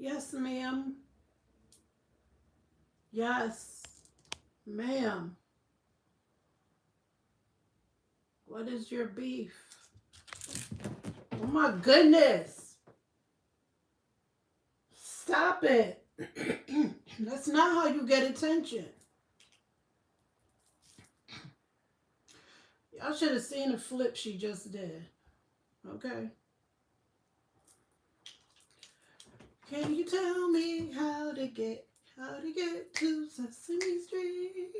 Yes, ma'am. Yes, ma'am. What is your beef? Oh my goodness. Stop it. That's not how you get attention. Y'all should have seen the flip she just did. Okay. Can you tell me how to get to Sesame Street?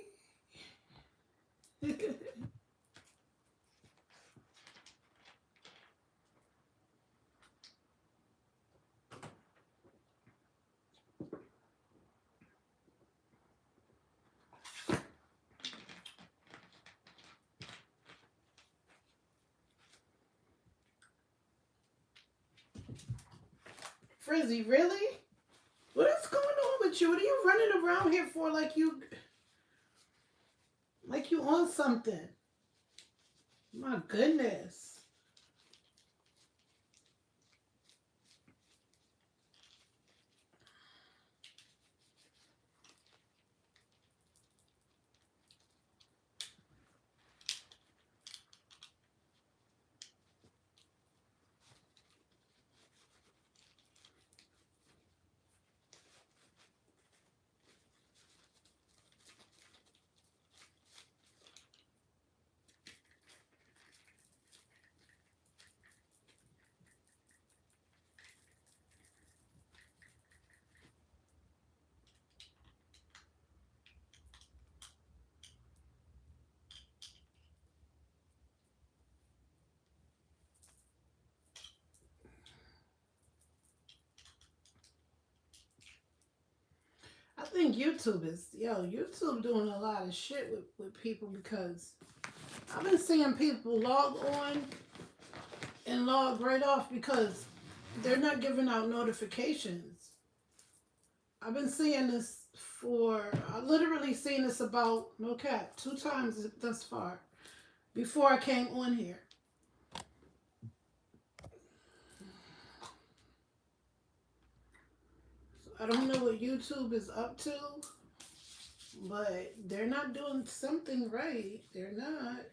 Frizzy, really? What is going on with you? What are you running around here for like you on something? My goodness. I think YouTube doing a lot of shit with people because I've been seeing people log on and log right off because they're not giving out notifications. I've been seeing this I literally seen this about, no cap, 2 times thus far before I came on here. I don't know what YouTube is up to, but they're not doing something right. They're not.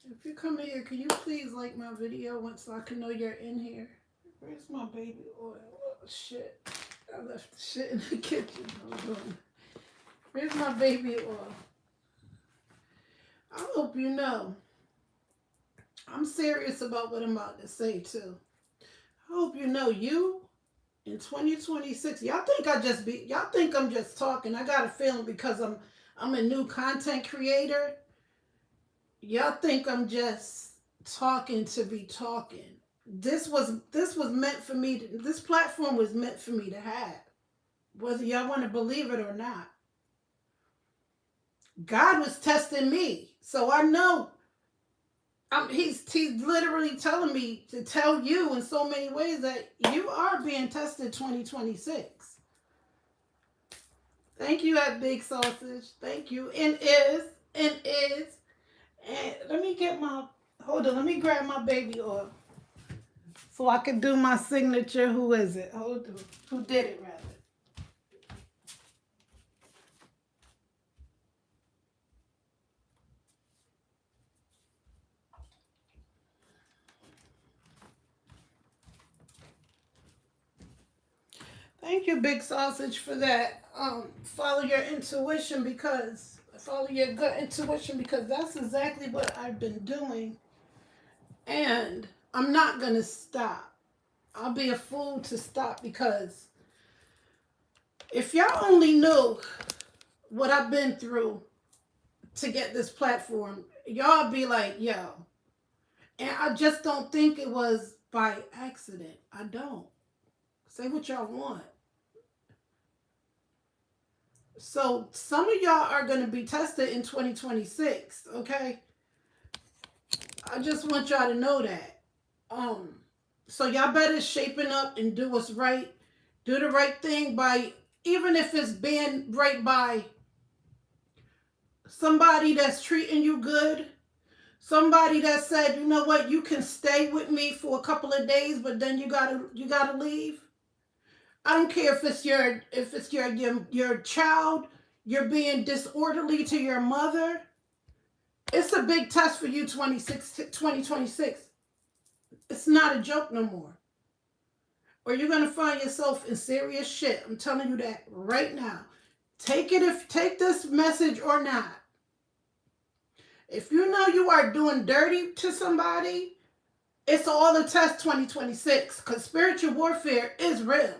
If you come here, can you please like my video once so I can know you're in here? Where's my baby oil? Oh, shit. I left the shit in the kitchen. Hold on. Where's my baby oil? I hope you know. I'm serious about what I'm about to say, too. I hope you know you in 2026. Y'all think I'm just talking. I got a feeling because I'm a new content creator. Y'all think I'm just talking to be talking. This was meant for me to, this platform was meant for me to have. Whether y'all want to believe it or not. God was testing me. So I know he's literally telling me to tell you in so many ways that you are being tested 2026. Thank you at Big Sausage. Thank you. And is. And let me grab my baby oil so I can do my signature. Who is it? Hold on. Who did it, rather? Thank you, Big Sausage, for that. Follow your gut intuition because that's exactly what I've been doing. And I'm not going to stop. I'll be a fool to stop because if y'all only knew what I've been through to get this platform, y'all be like, yo. And I just don't think it was by accident. I don't. Say what y'all want. So some of y'all are going to be tested in 2026, okay? I just want y'all to know that. So y'all better shaping up and do what's right Do the right thing by, even if it's being right by somebody that's treating you good, somebody that said, you know what, you can stay with me for a couple of days, but then you gotta leave. I don't care if it's your child, you're being disorderly to your mother. It's a big test for you, 2026. It's not a joke no more. Or you're gonna find yourself in serious shit. I'm telling you that right now. Take this message or not. If you know you are doing dirty to somebody, it's all a test 2026. Because spiritual warfare is real.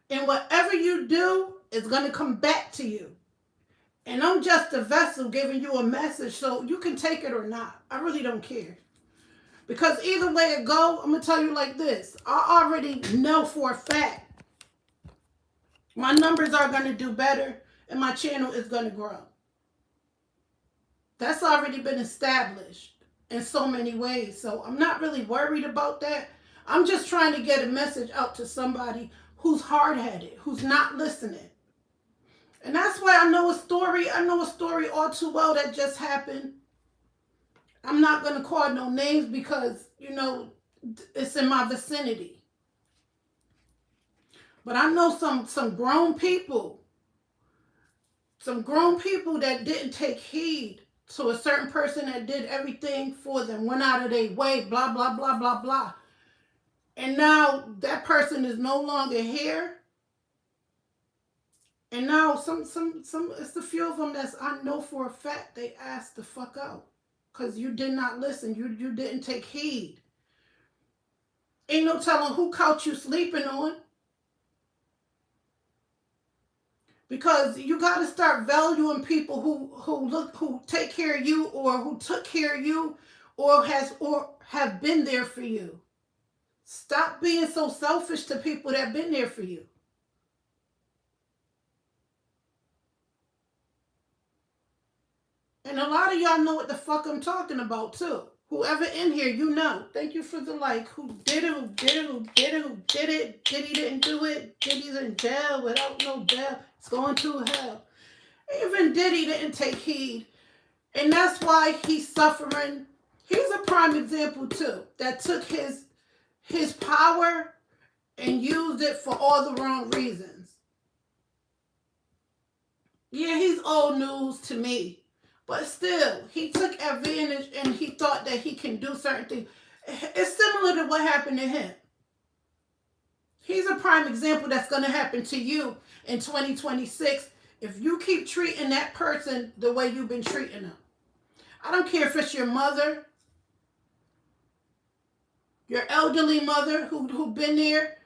And whatever you do is going to come back to you. And I'm just a vessel giving you a message, so you can take it or not. I really don't care. Because either way it go, I'm going to tell you like this. I already know for a fact my numbers are going to do better and my channel is going to grow. That's already been established in so many ways. So I'm not really worried about that. I'm just trying to get a message out to somebody who's hard-headed, who's not listening. And that's why I know a story all too well that just happened. I'm not going to call no names because, it's in my vicinity. But I know some grown people that didn't take heed to a certain person that did everything for them, went out of their way, blah, blah, blah, blah, blah. And now that person is no longer here. And now some it's a few of them that's, I know for a fact they asked the fuck out. Because you did not listen. You didn't take heed. Ain't no telling who couch you sleeping on. Because you got to start valuing people who take care of you, or who took care of you, or have been there for you. Stop being so selfish to people that have been there for you. And a lot of y'all know what the fuck I'm talking about too. Whoever in here, you know. Thank you for the like. Who did it, who did it, who did it, who did it. Diddy didn't do it. Diddy's in jail without no bail. It's going to hell. Even Diddy didn't take heed. And that's why he's suffering. He's a prime example too. That took his power and used it for all the wrong reasons. Yeah, he's old news to me. But still, he took advantage and he thought that he can do certain things. It's similar to what happened to him. He's a prime example that's going to happen to you in 2026 if you keep treating that person the way you've been treating them. I don't care if it's your mother, your elderly mother who been there,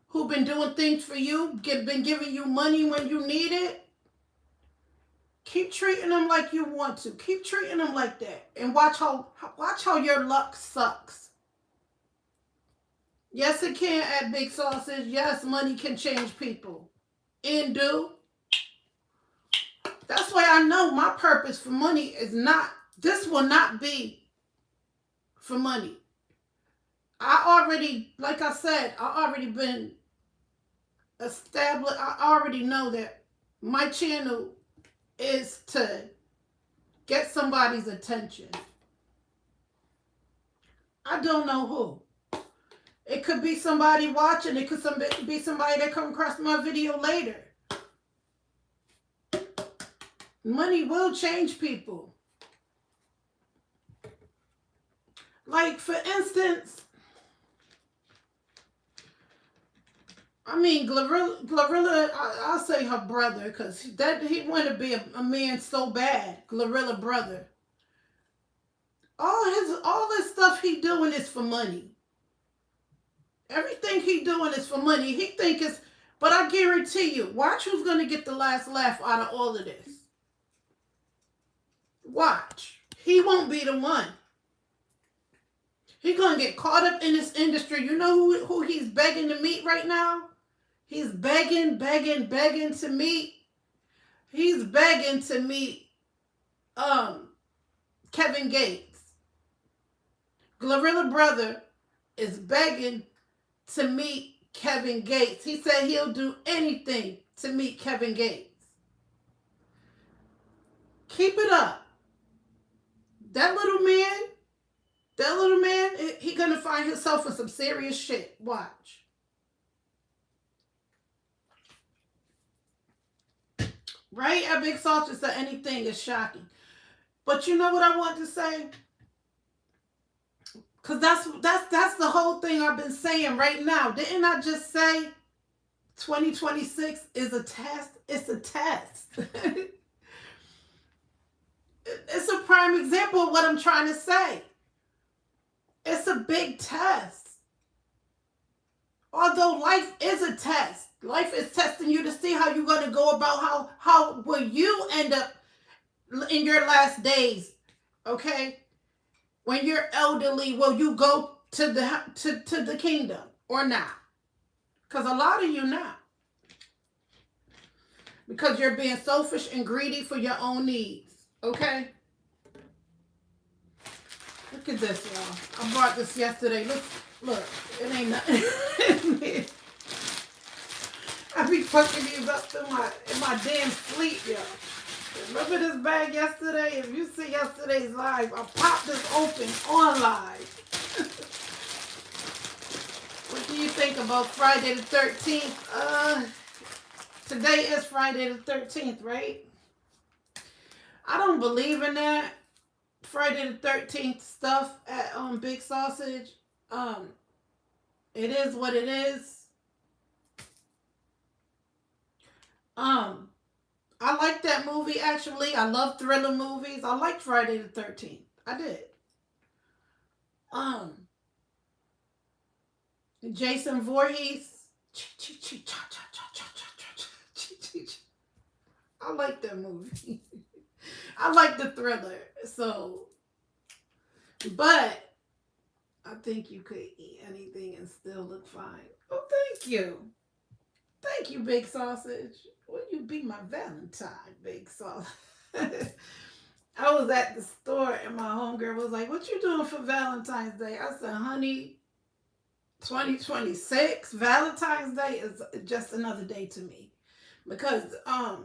who been doing things for you, been giving you money when you need it. Keep treating them like you want to. Keep treating them like that. And watch how your luck sucks. Yes, it can add big sausage. Yes, money can change people. And do. That's why I know my purpose for money is not, this will not be for money. Like I said, I already been established. I already know that my channel is to get somebody's attention. I don't know who. It could be somebody watching. It could be somebody that come across my video later. Money will change people. Like, for instance, I mean, Glorilla, I'll say her brother, because he wanted to be a man so bad. Glorilla brother. All this stuff he doing is for money. Everything he doing is for money. He think it's, but I guarantee you, watch who's going to get the last laugh out of all of this. Watch. He won't be the one. He's going to get caught up in this industry. You know who he's begging to meet right now? He's begging to meet. He's begging to meet Kevin Gates. Glorilla brother is begging to meet Kevin Gates. He said he'll do anything to meet Kevin Gates. Keep it up. That little man, he gonna find himself in some serious shit. Watch. Right? A big sausage said anything is shocking. But you know what I want to say? Because that's the whole thing I've been saying right now. Didn't I just say 2026 is a test? It's a test. It's a prime example of what I'm trying to say. It's a big test. Although life is a test. Life is testing you to see how you're going to go about how will you end up in your last days. Okay? When you're elderly, will you go to the kingdom or not? Because a lot of you not. Because you're being selfish and greedy for your own needs. Okay? Look at this, y'all. I bought this yesterday. Look, it ain't nothing. I be fucking these up in my damn sleep, y'all. Remember this bag yesterday? If you see yesterday's live, I popped this open on live. What do you think about Friday the 13th? Today is Friday the 13th, right? I don't believe in that Friday the 13th stuff at Big Sausage. It is what it is. I like that movie, actually. I love thriller movies. I liked Friday the 13th. I did. Jason Voorhees. I like that movie. I like the thriller. So, but I think you could eat anything and still look fine. Oh, thank you. Thank you, Big Sausage. Will you be my Valentine, Big Sausage? I was at the store and my homegirl was like, what you doing for Valentine's Day? I said, honey, 2026, Valentine's Day is just another day to me. Because I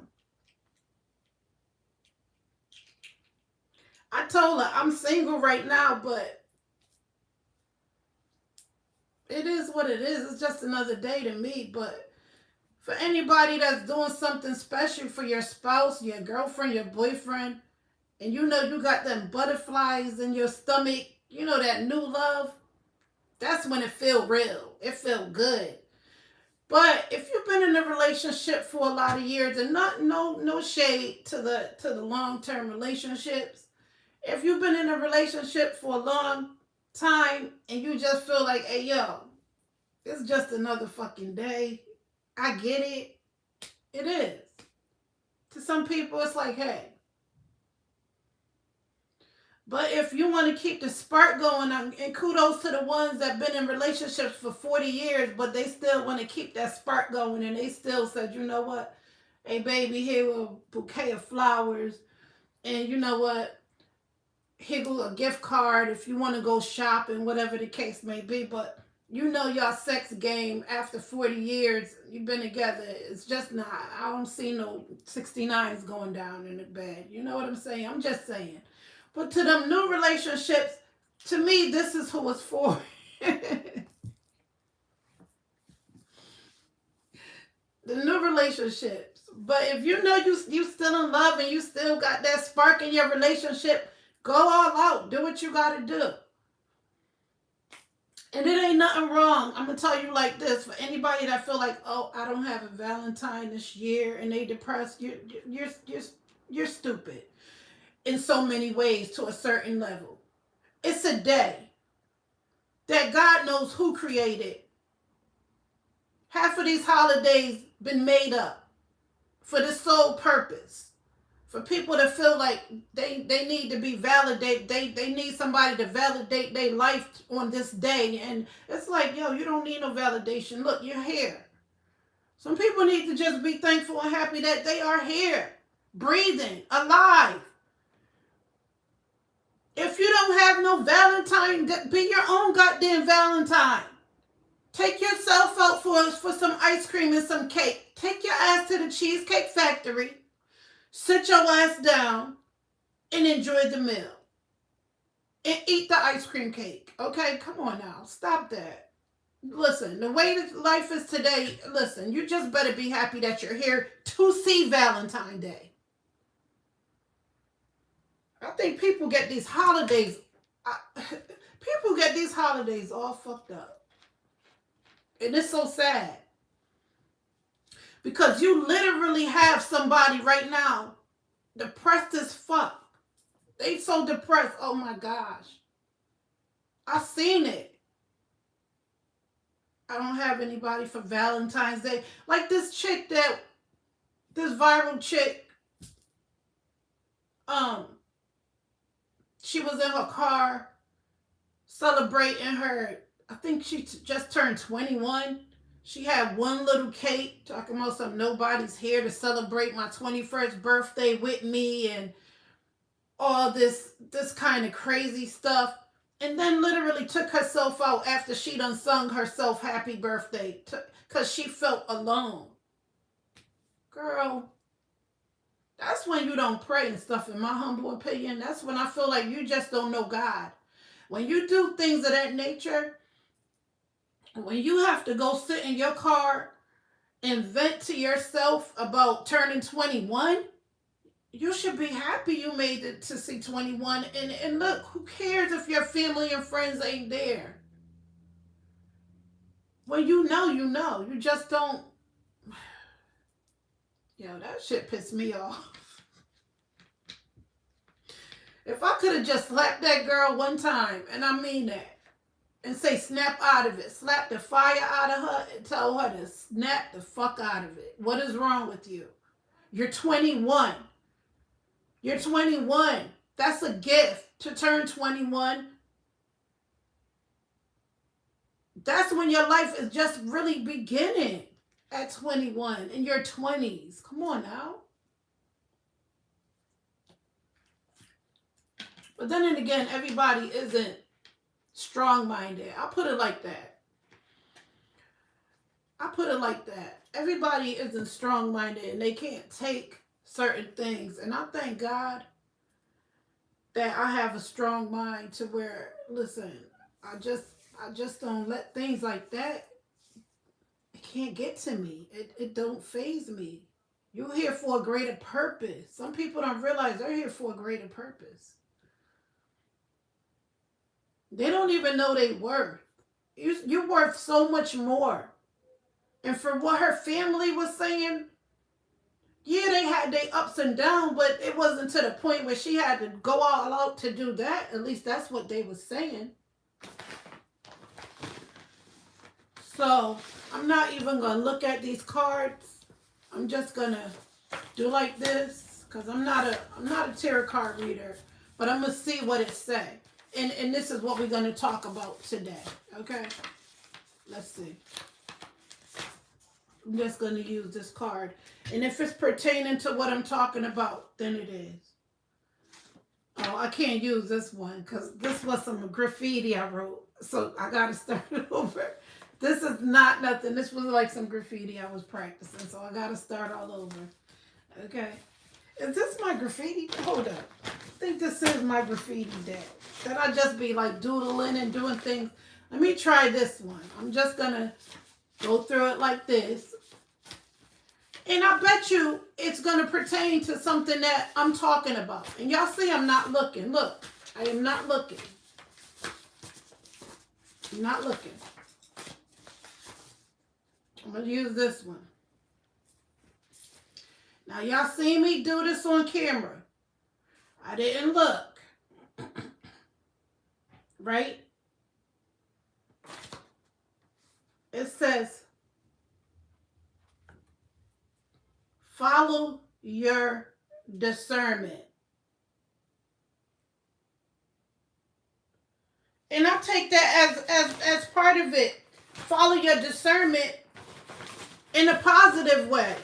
told her I'm single right now, but it is what it is. It's just another day to me. But for anybody that's doing something special for your spouse, your girlfriend, your boyfriend, and you know you got them butterflies in your stomach, you know that new love, that's when it feel real. It feel good. But if you've been in a relationship for a lot of years, and no shade to the long-term relationships, if you've been in a relationship for a long time and you just feel like, hey, yo, it's just another fucking day. I get it. It is. To some people, it's like, hey. But if you want to keep the spark going, and kudos to the ones that been in relationships for 40 years, but they still want to keep that spark going, and they still said, you know what? Hey, baby, here a bouquet of flowers, and you know what? Here go a gift card if you want to go shopping, whatever the case may be. But you know your sex game after 40 years, you've been together, it's just not. I don't see no 69s going down in the bed. You know what I'm saying? I'm just saying. But to them new relationships, to me, this is who it's for. The new relationships. But if you know you still in love and you still got that spark in your relationship, go all out. Do what you got to do. And it ain't nothing wrong. I'm going to tell you like this. For anybody that feel like, oh, I don't have a Valentine this year and they depressed, you're stupid. In so many ways to a certain level. It's a day that God knows who created. Half of these holidays been made up for the sole purpose. For people that feel like they need to be validated. They need somebody to validate their life on this day. And it's like, yo, you don't need no validation. Look, you're here. Some people need to just be thankful and happy that they are here. Breathing, alive. If you don't have no Valentine, be your own goddamn Valentine. Take yourself out for some ice cream and some cake. Take your ass to the Cheesecake Factory. Sit your ass down and enjoy the meal. And eat the ice cream cake. Okay, come on now. Stop that. Listen, the way that life is today, listen, you just better be happy that you're here to see Valentine's Day. I think people get these holidays, people get these holidays all fucked up. And it's so sad. Because you literally have somebody right now depressed as fuck. They so depressed. Oh my gosh. I seen it. I don't have anybody for Valentine's Day. Like this viral chick, she was in her car celebrating her, I think she just turned 21. She had one little cake talking about some nobody's here to celebrate my 21st birthday with me and all this kind of crazy stuff. And then literally took herself out after she done sung herself happy birthday because she felt alone. Girl, that's when you don't pray and stuff, in my humble opinion. That's when I feel like you just don't know God. When you do things of that nature, when you have to go sit in your car and vent to yourself about turning 21, you should be happy you made it to see 21. And look, who cares if your family and friends ain't there? Well, you know. You just don't. Yo, that shit pissed me off. If I could have just slapped that girl one time, and I mean that, and say snap out of it, slap the fire out of her and tell her to snap the fuck out of it. What is wrong with you? You're 21. You're 21. That's a gift to turn 21. That's when your life is just really beginning at 21 in your 20s. Come on now. But then again, everybody isn't strong-minded. I'll put it like that. Everybody isn't strong-minded and they can't take certain things. And I thank God that I have a strong mind to where, listen, I just don't let things like that, it can't get to me. It don't faze me. You're here for a greater purpose. Some people don't realize they're here for a greater purpose. They don't even know they worth. You're worth so much more. And for what her family was saying, yeah, they had their ups and downs, but it wasn't to the point where she had to go all out to do that. At least that's what they were saying. So I'm not even going to look at these cards. I'm just going to do like this because I'm not a tarot card reader, but I'm going to see what it says. And this is what we're going to talk about today. Okay? Let's see. I'm just going to use this card. And if it's pertaining to what I'm talking about, then it is. Oh, I can't use this one because this was some graffiti I wrote. So I got to start it over. This is not nothing. This was like some graffiti I was practicing. So I got to start all over. Okay. Is this my graffiti? Hold up. I think this is my graffiti deck. That I just be like doodling and doing things. Let me try this one. I'm just going to go through it like this. And I bet you it's going to pertain to something that I'm talking about. And y'all see I'm not looking. Look, I am not looking. I'm not looking. I'm going to use this one. Now, y'all see me do this on camera. I didn't look. Right? It says, follow your discernment. And I take that as part of it. Follow your discernment in a positive way.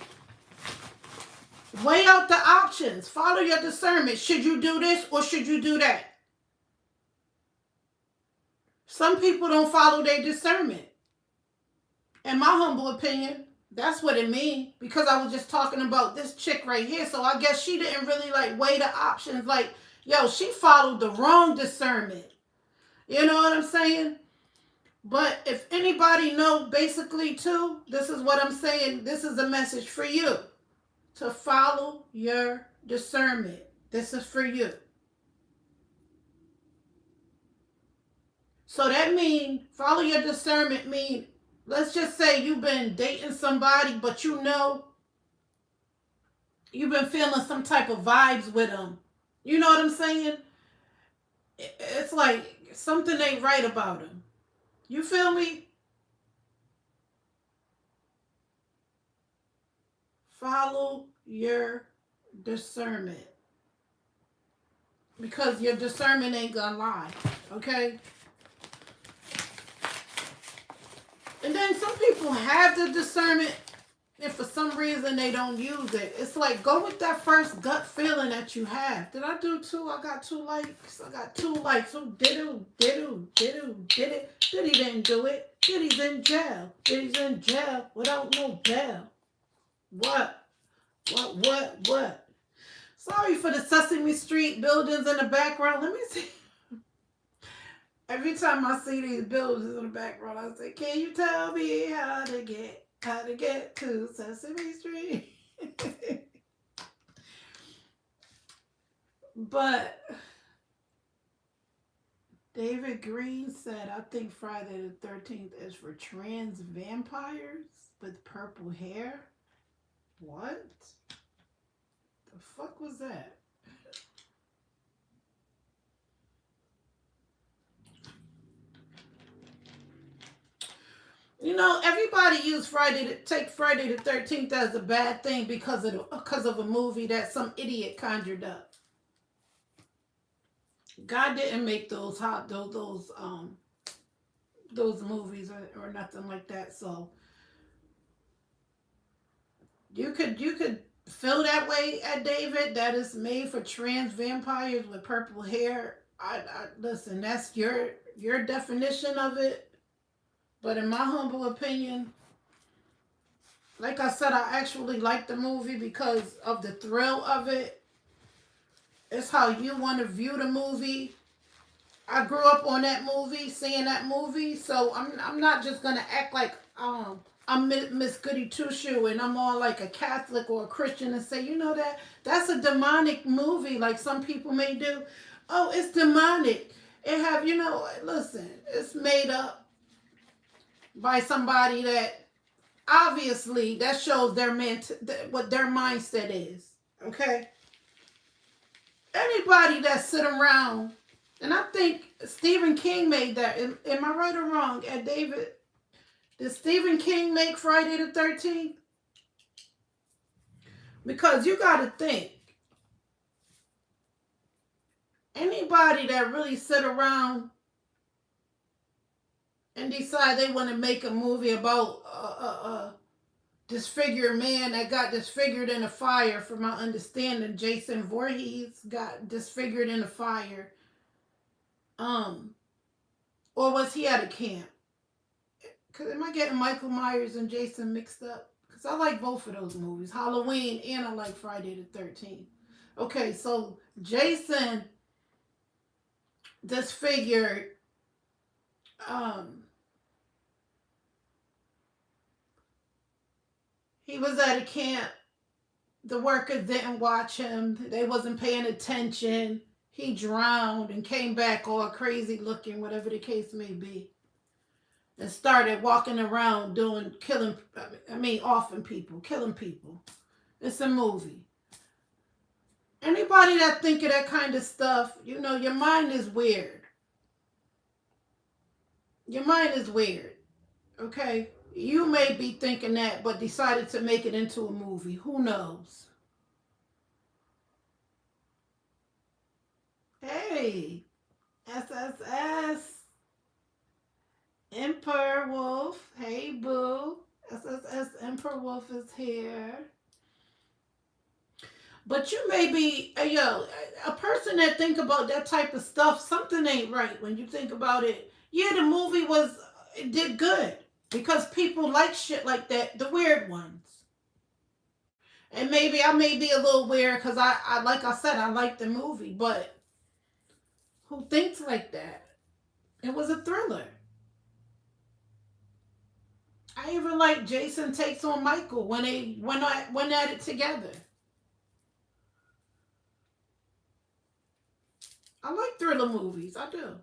Weigh out the options. Follow your discernment. Should you do this or should you do that? Some people don't follow their discernment. In my humble opinion, that's what it means. Because I was just talking about this chick right here. So I guess she didn't really like weigh the options. Like, yo, she followed the wrong discernment. You know what I'm saying? But if anybody know basically too, this is what I'm saying. This is a message for you. To follow your discernment. This is for you. So that means follow your discernment mean, let's just say you've been dating somebody, but you know you've been feeling some type of vibes with them. You know what I'm saying? It's like something ain't right about them. You feel me? Follow your discernment. Because your discernment ain't gonna lie. Okay? And then some people have the discernment and for some reason they don't use it. It's like, go with that first gut feeling that you have. Did I do two? I got 2 likes. I got 2 likes. Who did it? Did it? Diddy didn't do it. Diddy's in jail. Diddy's in jail without no bail. What? What? Sorry for the Sesame Street buildings in the background. Let me see. Every time I see these buildings in the background, I say, can you tell me how to get to Sesame Street? But David Green said, I think Friday the 13th is for trans vampires with purple hair. What? The fuck was that? You know, everybody used take Friday the 13th as a bad thing because of a movie that some idiot conjured up. God didn't make those movies or nothing like that. So you could feel that way at David, that is made for trans vampires with purple hair. I listen, that's your definition of it. But in my humble opinion, like I said, I actually like the movie because of the thrill of it. It's how you want to view the movie. I grew up on that movie, seeing that movie, so I'm not just gonna act like I'm Miss Goody Two Shoe and I'm all like a Catholic or a Christian and say, you know, that's a demonic movie, like some people may do. Oh, it's demonic. It have, you know, listen, it's made up by somebody that obviously that shows what their mindset is. Okay? Anybody that sit around, and I think Stephen King made that. Am I right or wrong? At David, did Stephen King make Friday the 13th? Because you got to think, anybody that really sit around and decide they want to make a movie about a disfigured man that got disfigured in a fire, from my understanding, Jason Voorhees got disfigured in a fire. Or was he at a camp? Cause am I getting Michael Myers and Jason mixed up? Cause I like both of those movies, Halloween and I like Friday the 13th. Okay, so Jason disfigured. He was at a camp. The workers didn't watch him. They wasn't paying attention. He drowned and came back all crazy looking, whatever the case may be. And started walking around offing people, killing people. It's a movie. Anybody that think of that kind of stuff, you know, your mind is weird. Your mind is weird. Okay? You may be thinking that, but decided to make it into a movie. Who knows? Hey, SSS. Emperor Wolf. Hey, boo. SSS Emperor Wolf is here. But you may be, a person that think about that type of stuff, something ain't right when you think about it. Yeah, the movie it did good. because people like shit like that, the weird ones. And maybe I may be a little weird because I like I said, I like the movie, but who thinks like that? It was a thriller. I even like Jason Takes on Michael when they went at it together. I like thriller movies. I do.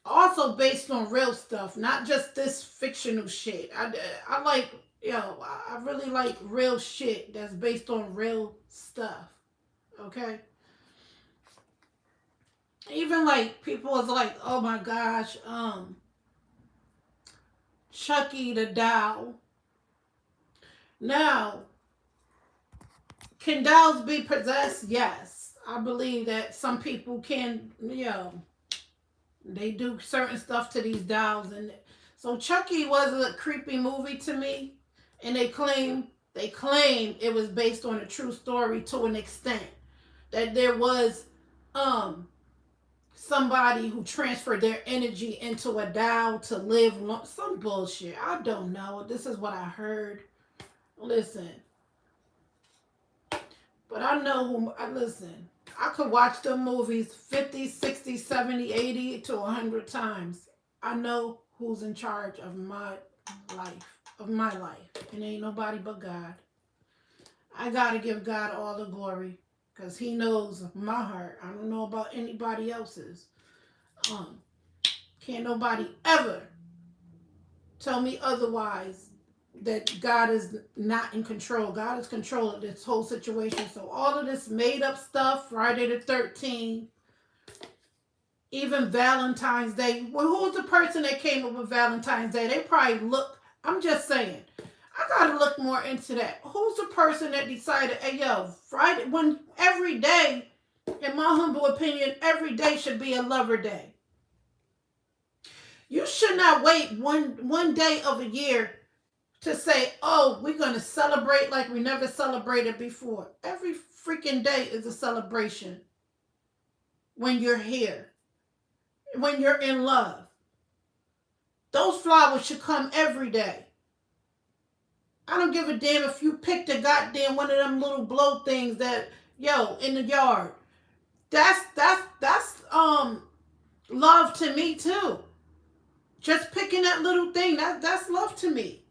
Also based on real stuff, not just this fictional shit. I like, I really like real shit that's based on real stuff. Okay? Even like people was like, oh my gosh, Chucky the doll. Now, can dolls be possessed? Yes. I believe that some people can, they do certain stuff to these dolls. And so Chucky was a creepy movie to me. And they claim it was based on a true story to an extent. That there was um somebody who transferred their energy into a doll to live some bullshit. I don't know. This is what I heard. Listen, but I know who I listen. I could watch the movies 50, 60, 70, 80 to 100 times. I know who's in charge of my life, And ain't nobody but God. I got to give God all the glory because he knows my heart. I don't know about anybody else's. Um, can't nobody ever tell me otherwise that God is not in control. God is control of this whole situation. So all of this made up stuff, Friday the 13th, even Valentine's Day. Well, who's the person that came up with Valentine's Day? They probably look, I'm just saying. I gotta look more into that. Who's the person that decided, hey yo, Friday, when every day, in my humble opinion, every day should be a lover day. You should not wait one day of a year to say, oh, we're going to celebrate like we never celebrated before. Every freaking day is a celebration when you're here, when you're in love. Those flowers should come every day. I don't give a damn if you picked a goddamn one of them little blow things that, in the yard. That's love to me too. Just picking that little thing, that's love to me.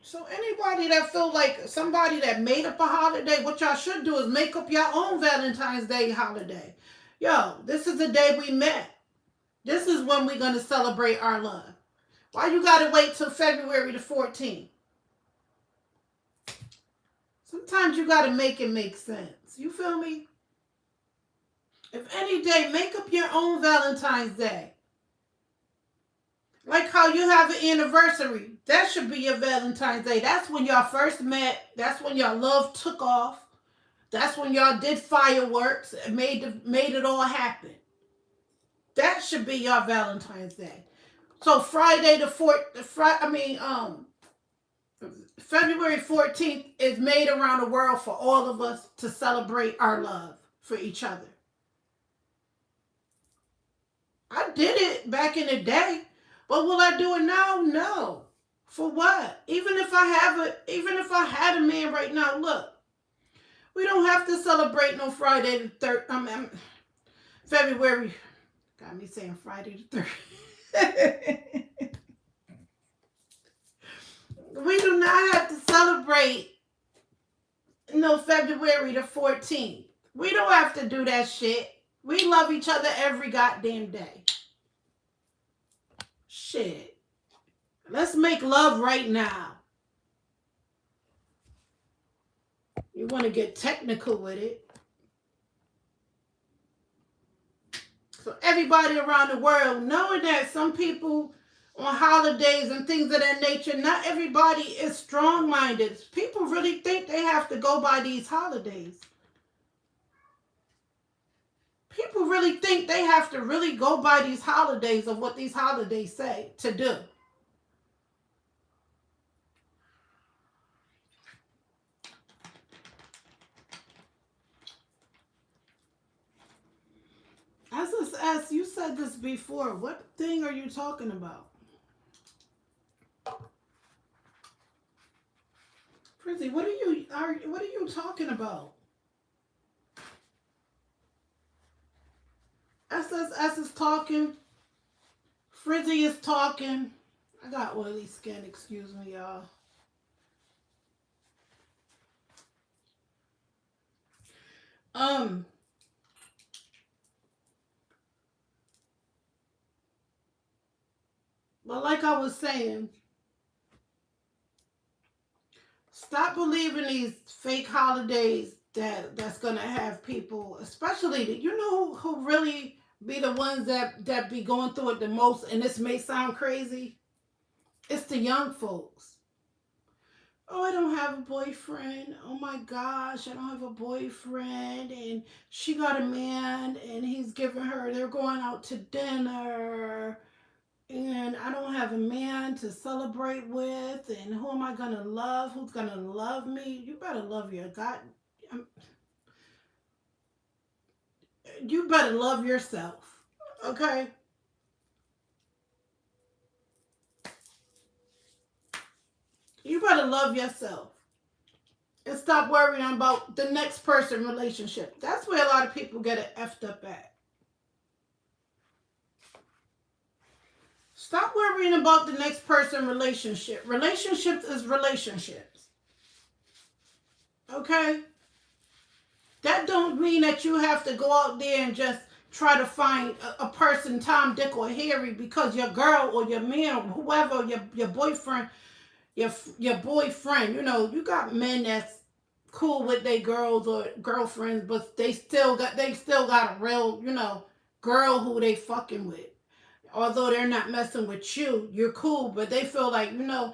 So anybody that feel like somebody that made up a holiday, what y'all should do is make up your own Valentine's Day holiday. This is the day we met. This is when we're going to celebrate our love. Why you got to wait till February the 14th? Sometimes you got to make it make sense. You feel me? If any day, make up your own Valentine's Day. Like how you have an anniversary. That should be your Valentine's Day. That's when y'all first met. That's when y'all love took off. That's when y'all did fireworks and made it all happen. That should be your Valentine's Day. So Friday the 4th, February 14th is made around the world for all of us to celebrate our love for each other. I did it back in the day, but will I do it now? No. For what? Even if I had a man right now, look, we don't have to celebrate no Friday the 3rd. February. Got me saying Friday the 3rd. We do not have to celebrate February the 14th. We don't have to do that shit. We love each other every goddamn day. Shit. Let's make love right now. You want to get technical with it. So everybody around the world, knowing that some people on holidays and things of that nature, not everybody is strong-minded. People really think they have to go by these holidays. People really think they have to really go by these holidays of what these holidays say to do. ask, you said this before. What thing are you talking about? Frizzy, what are you talking about? SSS is talking. Frizzy is talking. I got oily skin, excuse me, y'all. Um, but like I was saying, stop believing these fake holidays that's gonna have people, especially you know who really be the ones that be going through it the most. And this may sound crazy. It's the young folks. Oh, I don't have a boyfriend. Oh my gosh, I don't have a boyfriend. And she got a man and he's giving her, they're going out to dinner. And I don't have a man to celebrate with. And who am I going to love? Who's going to love me? You better love your God. You better love yourself. Okay? You better love yourself. And stop worrying about the next person relationship. That's where a lot of people get it effed up at. Stop worrying about the next person relationship. Relationships is relationships. Okay? That don't mean that you have to go out there and just try to find a person, Tom, Dick, or Harry, because your girl or your man or whoever, your boyfriend, your boyfriend, you know, you got men that's cool with their girls or girlfriends, but they still got a real, you know, girl who they fucking with. Although they're not messing with you, you're cool, but they feel like, you know,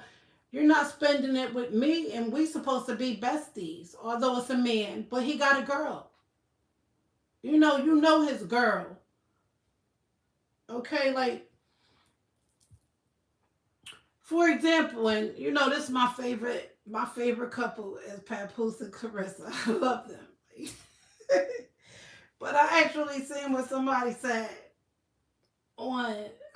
you're not spending it with me and we supposed to be besties. Although it's a man, but he got a girl. You know his girl. Okay, like for example, and you know this is my favorite couple is Papoose and Carissa. I love them. But I actually seen what somebody said on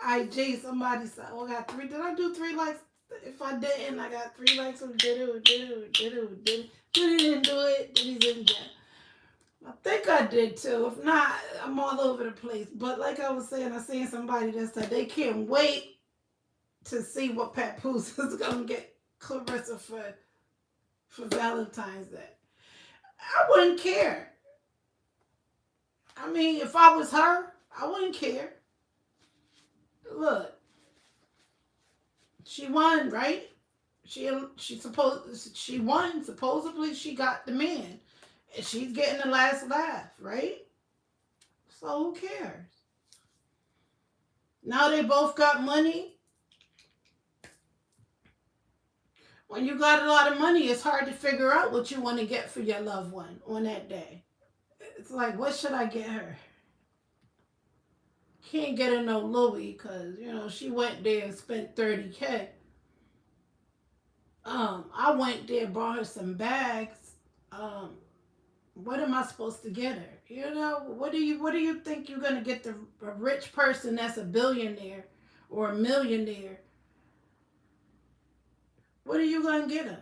IG. Somebody said, "Oh, I got three. Did I do 3 likes? If I didn't, I got 3 likes. Who did it? Who did it? Who did it? Who did it? Who didn't do it? Did he didn't get?" I think I did too. If not, I'm all over the place. But like I was saying, I seen somebody that said they can't wait to see what Papoose is gonna get Clarissa for Valentine's Day. I wouldn't care. I mean, if I was her, I wouldn't care. Look, she won, right? She won. Supposedly she got the man. And she's getting the last laugh, right? So who cares? Now they both got money. When you got a lot of money, it's hard to figure out what you want to get for your loved one on that day. It's like, what should I get her? Can't get her no Louis because, you know, she went there and spent 30K. I went there, bought her some bags. What am I supposed to get her? You know, what do you think you're gonna get a rich person that's a billionaire or a millionaire? What are you gonna get her?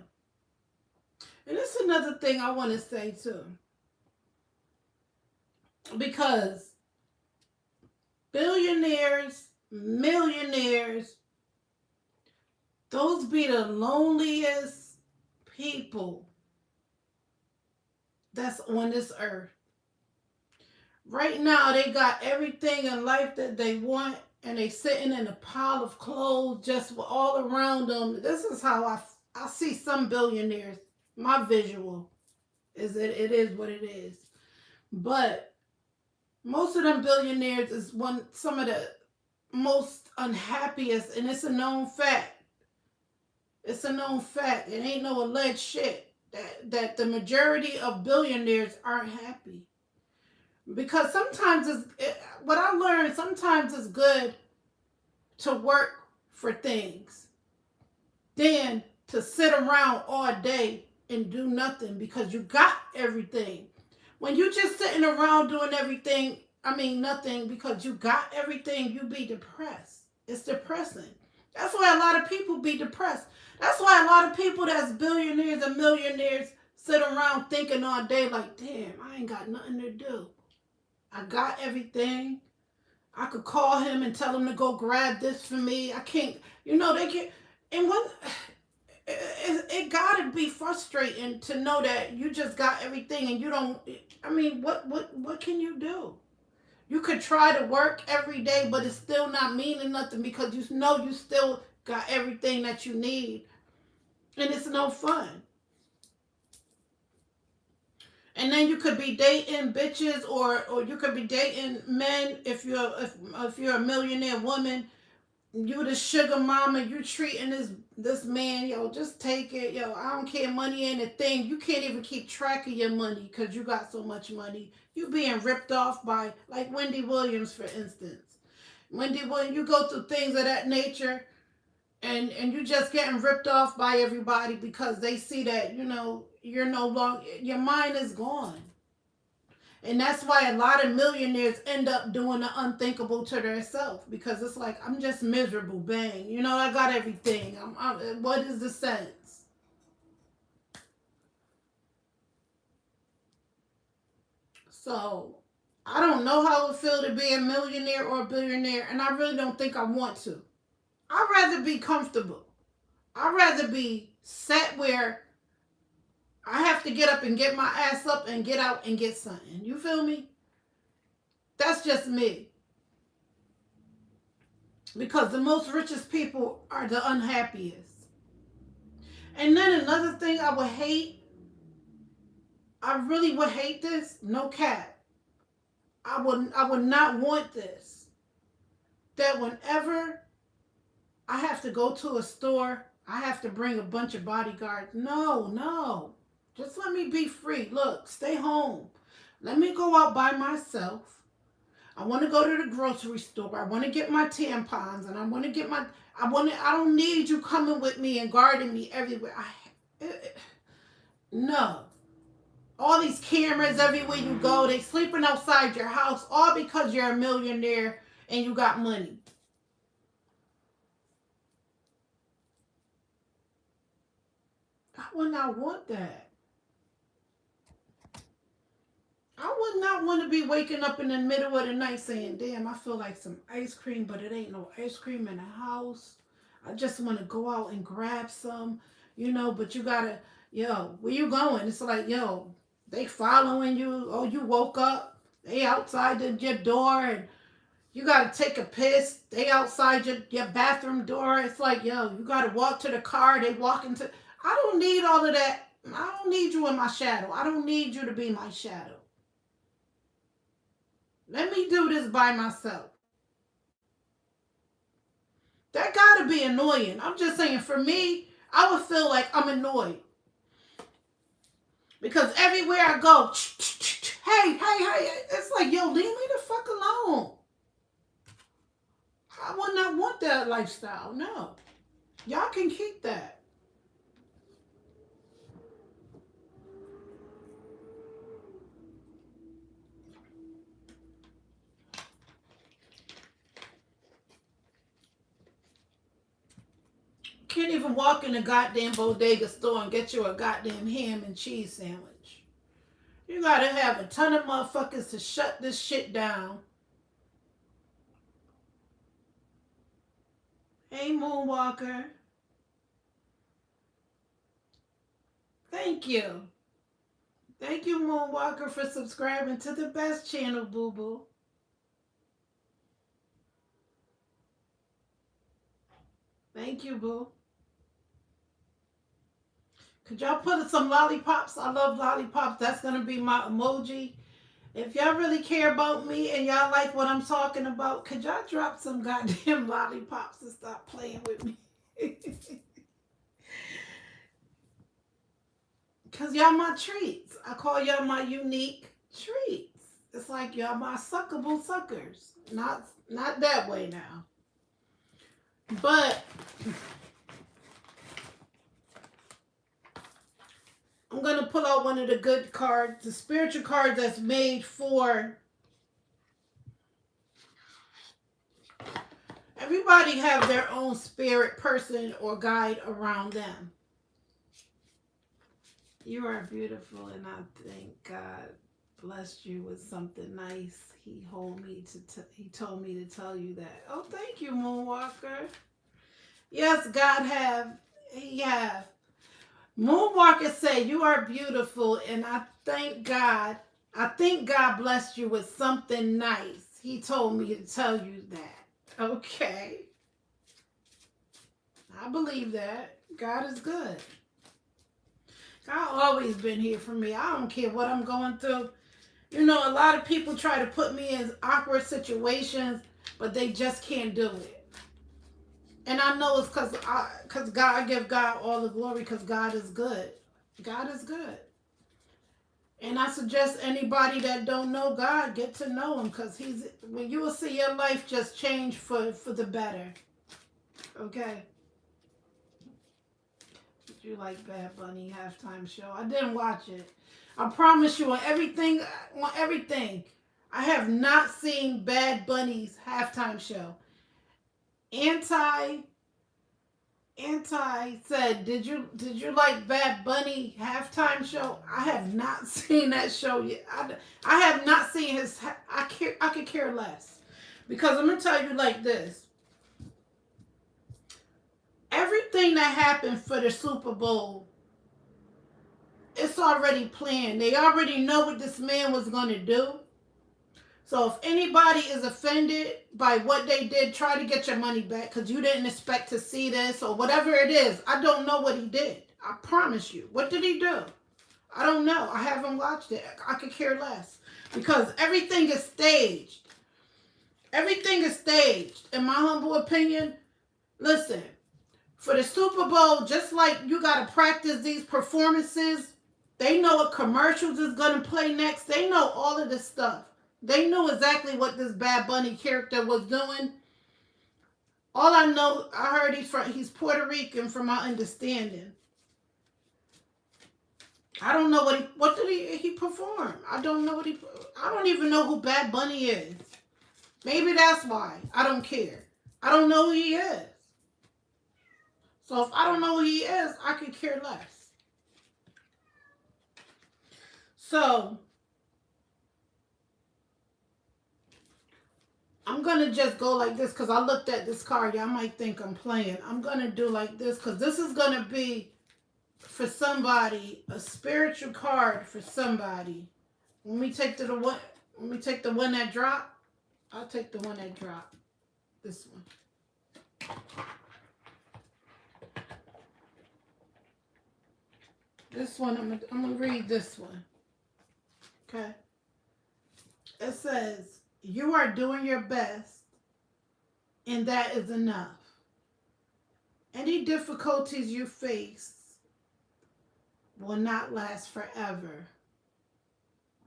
And this is another thing I want to say too, because billionaires, millionaires, those be the loneliest people that's on this earth. Right now, they got everything in life that they want, and they sitting in a pile of clothes just all around them. This is how I see some billionaires. My visual is that it is what it is. But most of them billionaires is some of the most unhappiest, and it's a known fact. It's a known fact. It ain't no alleged shit. That the majority of billionaires aren't happy. Because sometimes what I learned, sometimes it's good to work for things than to sit around all day and do nothing because you got everything. When you just sitting around doing everything, I mean, nothing because you got everything, you be depressed. It's depressing. That's why a lot of people be depressed. That's why a lot of people that's billionaires and millionaires sit around thinking all day like, damn, I ain't got nothing to do. I got everything. I could call him and tell him to go grab this for me. I can't, they get, and what, it gotta be frustrating to know that you just got everything and you don't, I mean, what can you do? You could try to work every day, but it's still not meaning nothing because you know you still got everything that you need, and it's no fun. And then you could be dating bitches, or you could be dating men if you're a millionaire woman. You the sugar mama, you treating this man, yo, just take it, yo, I don't care, money ain't a thing. You can't even keep track of your money because you got so much money. You being ripped off by, like Wendy Williams, for instance. Wendy Williams, you go through things of that nature, and you just getting ripped off by everybody because they see that, you're no longer, your mind is gone. And that's why a lot of millionaires end up doing the unthinkable to themselves because it's like, I'm just miserable, bang. I got everything. What is the sense? So, I don't know how it would feel to be a millionaire or a billionaire, and I really don't think I want to. I'd rather be comfortable. I'd rather be set where I have to get up and get my ass up and get out and get something. You feel me? That's just me. Because the most richest people are the unhappiest. And then another thing I would hate, I really would hate this, no cap. I would not want this. That whenever I have to go to a store, I have to bring a bunch of bodyguards. No, no. Just let me be free. Look, stay home. Let me go out by myself. I want to go to the grocery store. I want to get my tampons, and I want to get my. I don't need you coming with me and guarding me everywhere. No. All these cameras everywhere you go. They sleeping outside your house, all because you're a millionaire and you got money. I would not want that. I would not want to be waking up in the middle of the night saying, damn, I feel like some ice cream, but it ain't no ice cream in the house. I just want to go out and grab some, but you gotta, yo, where you going? It's like, yo, they following you. Oh, you woke up. They outside your door, and you gotta take a piss. They outside your bathroom door. It's like, yo, you gotta walk to the car. They walk into. I don't need all of that. I don't need you in my shadow. I don't need you to be my shadow. Let me do this by myself. That gotta be annoying. I'm just saying, for me, I would feel like I'm annoyed. Because everywhere I go, hey, it's like, yo, leave me the fuck alone. I would not want that lifestyle. No. Y'all can keep that. Can't even walk in a goddamn bodega store and get you a goddamn ham and cheese sandwich. You gotta have a ton of motherfuckers to shut this shit down. Hey, Moonwalker. Thank you. Thank you, Moonwalker, for subscribing to the best channel, boo boo. Thank you, boo. Could y'all put some lollipops? I love lollipops. That's going to be my emoji. If y'all really care about me and y'all like what I'm talking about, could y'all drop some goddamn lollipops and stop playing with me? Because y'all my treats. I call y'all my unique treats. It's like y'all my suckable suckers. Not that way now. But I'm going to pull out one of the good cards, the spiritual card that's made for Everybody have their own spirit person or guide around them. You are beautiful, and I thank God blessed you with something nice. He told me to tell you that. Oh, thank you, Moonwalker. Yes, God have. He have. Moonwalker said you are beautiful, and I thank God. I think God blessed you with something nice. He told me to tell you that. Okay. I believe that. God is good. God always been here for me. I don't care what I'm going through. You know, a lot of people try to put me in awkward situations, but they just can't do it. And I know it's because God, I give God all the glory because God is good. God is good. And I suggest anybody that don't know God, get to know him because when you will see your life just change for the better. Okay? Did you like Bad Bunny halftime show? I didn't watch it. I promise you on everything, I have not seen Bad Bunny's halftime show. Anti said, did you like Bad Bunny halftime show? I have not seen that show yet. I have not seen his. I could care less, because I'm gonna tell you like this. Everything that happened for the Super Bowl, it's already planned. They already know what this man was gonna do. So if anybody is offended by what they did, try to get your money back because you didn't expect to see this or whatever it is. I don't know what he did. I promise you. What did he do? I don't know. I haven't watched it. I could care less because everything is staged. Everything is staged. In my humble opinion, listen, for the Super Bowl, just like you got to practice these performances, they know what commercials is going to play next. They know all of this stuff. They knew exactly what this Bad Bunny character was doing. All I know, I heard he's Puerto Rican from my understanding. I don't know what did he perform? I don't even know who Bad Bunny is. Maybe that's why. I don't care. I don't know who he is. So if I don't know who he is, I could care less. So I'm going to just go like this because I looked at this card. Y'all might think I'm playing. I'm going to do like this because this is going to be for somebody, a spiritual card for somebody. When we take the one that dropped, I'll take the one that dropped. This one. This one, I'm going to read this one. Okay. It says, you are doing your best, and that is enough. Any difficulties you face will not last forever.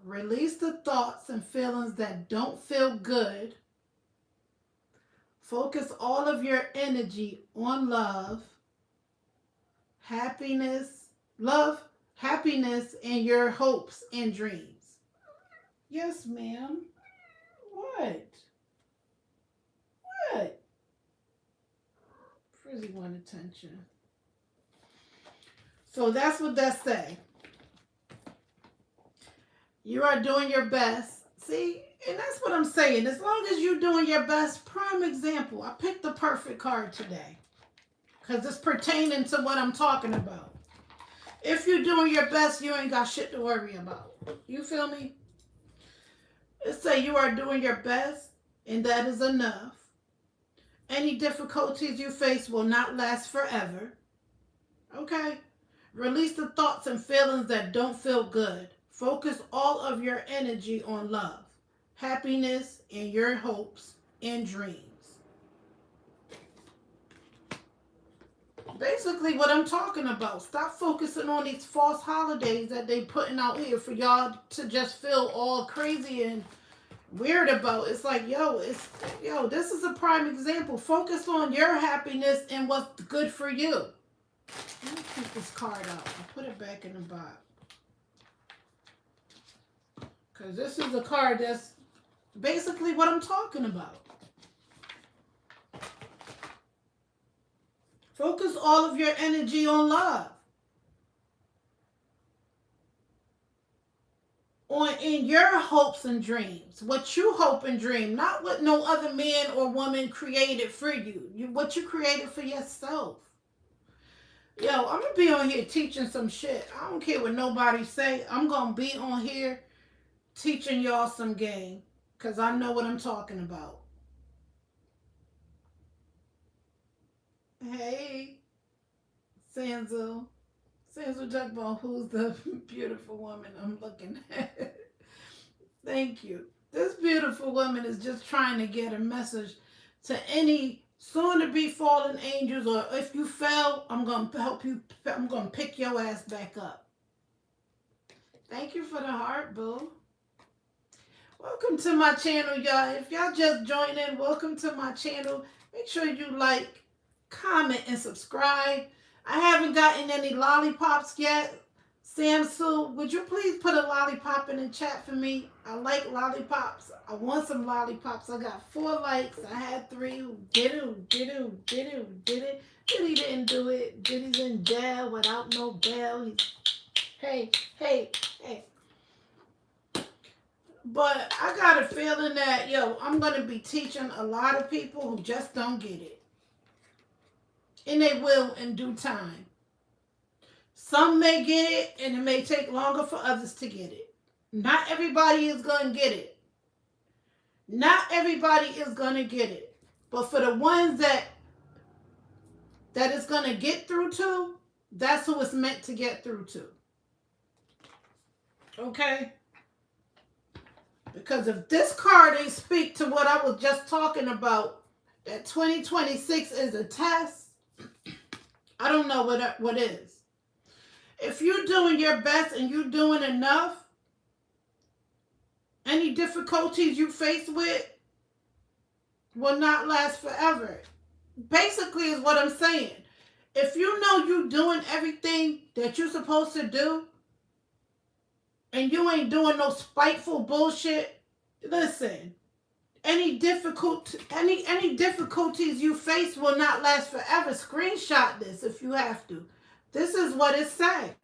Release the thoughts and feelings that don't feel good. Focus all of your energy on love, happiness, and your hopes and dreams. Yes, ma'am. What? What? Frizzy want attention. So that's what that say. You are doing your best. See, and that's what I'm saying. As long as you're doing your best, prime example. I picked the perfect card today because it's pertaining to what I'm talking about. If you're doing your best, you ain't got shit to worry about. You feel me? It say you are doing your best, and that is enough. Any difficulties you face will not last forever. Okay? Release the thoughts and feelings that don't feel good. Focus all of your energy on love, happiness, and your hopes and dreams. Basically what I'm talking about. Stop focusing on these false holidays that they putting out here for y'all to just feel all crazy and weird about. It's like, this is a prime example. Focus on your happiness and what's good for you. Let me keep this card out. I'll put it back in the box. Because this is a card that's basically what I'm talking about. Focus all of your energy on love. In your hopes and dreams, what you hope and dream, not what no other man or woman created for you. What you created for yourself. Yo, I'm gonna be on here teaching some shit. I don't care what nobody say. I'm gonna be on here teaching y'all some game, because I know what I'm talking about. Hey, Sanzo. Sanzo Jugbo, who's the beautiful woman I'm looking at? Thank you. This beautiful woman is just trying to get a message to any soon to be fallen angels, or if you fell, I'm going to help you. I'm going to pick your ass back up. Thank you for the heart, boo. Welcome to my channel, y'all. If y'all just joined in, welcome to my channel. Make sure you like, comment, and subscribe. I haven't gotten any lollipops yet. Samsu, would you please put a lollipop in the chat for me? I like lollipops. I want some lollipops. I got 4 likes. I had 3 who did it, did it. Diddy didn't do it. Diddy's in jail without no bail. Hey. But I got a feeling that, I'm going to be teaching a lot of people who just don't get it. And they will in due time. Some may get it, and it may take longer for others to get it. Not everybody is going to get it. Not everybody is going to get it. But for the ones that it's going to get through to, that's who it's meant to get through to. Okay? Because if this card ain't speak to what I was just talking about, that 2026 is a test, I don't know what is. If you're doing your best and you're doing enough, any difficulties you face with will not last forever. Basically is what I'm saying. If you know you're doing everything that you're supposed to do, and you ain't doing no spiteful bullshit, listen, any difficulties you face will not last forever. Screenshot this if you have to. This is what it said.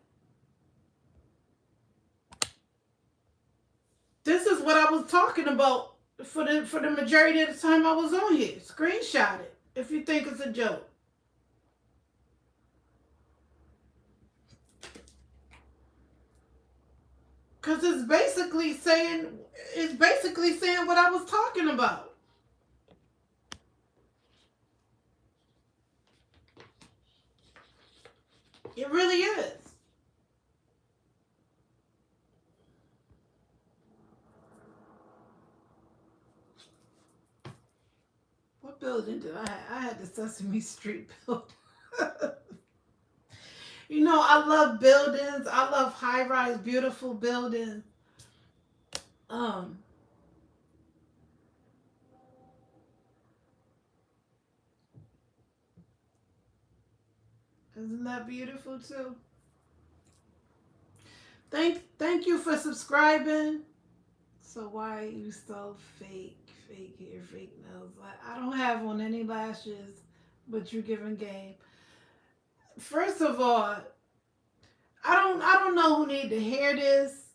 This is what I was talking about for the majority of the time I was on here. Screenshot it if you think it's a joke. Because it's basically saying what I was talking about. It really is. What building did I have? I had the Sesame Street building. You know, I love buildings. I love high-rise, beautiful buildings. Isn't that beautiful too? Thank you for subscribing. So why are you so fake hair, fake nails? I don't have on any lashes, but you're giving game. First of all, I don't know who need to hear this,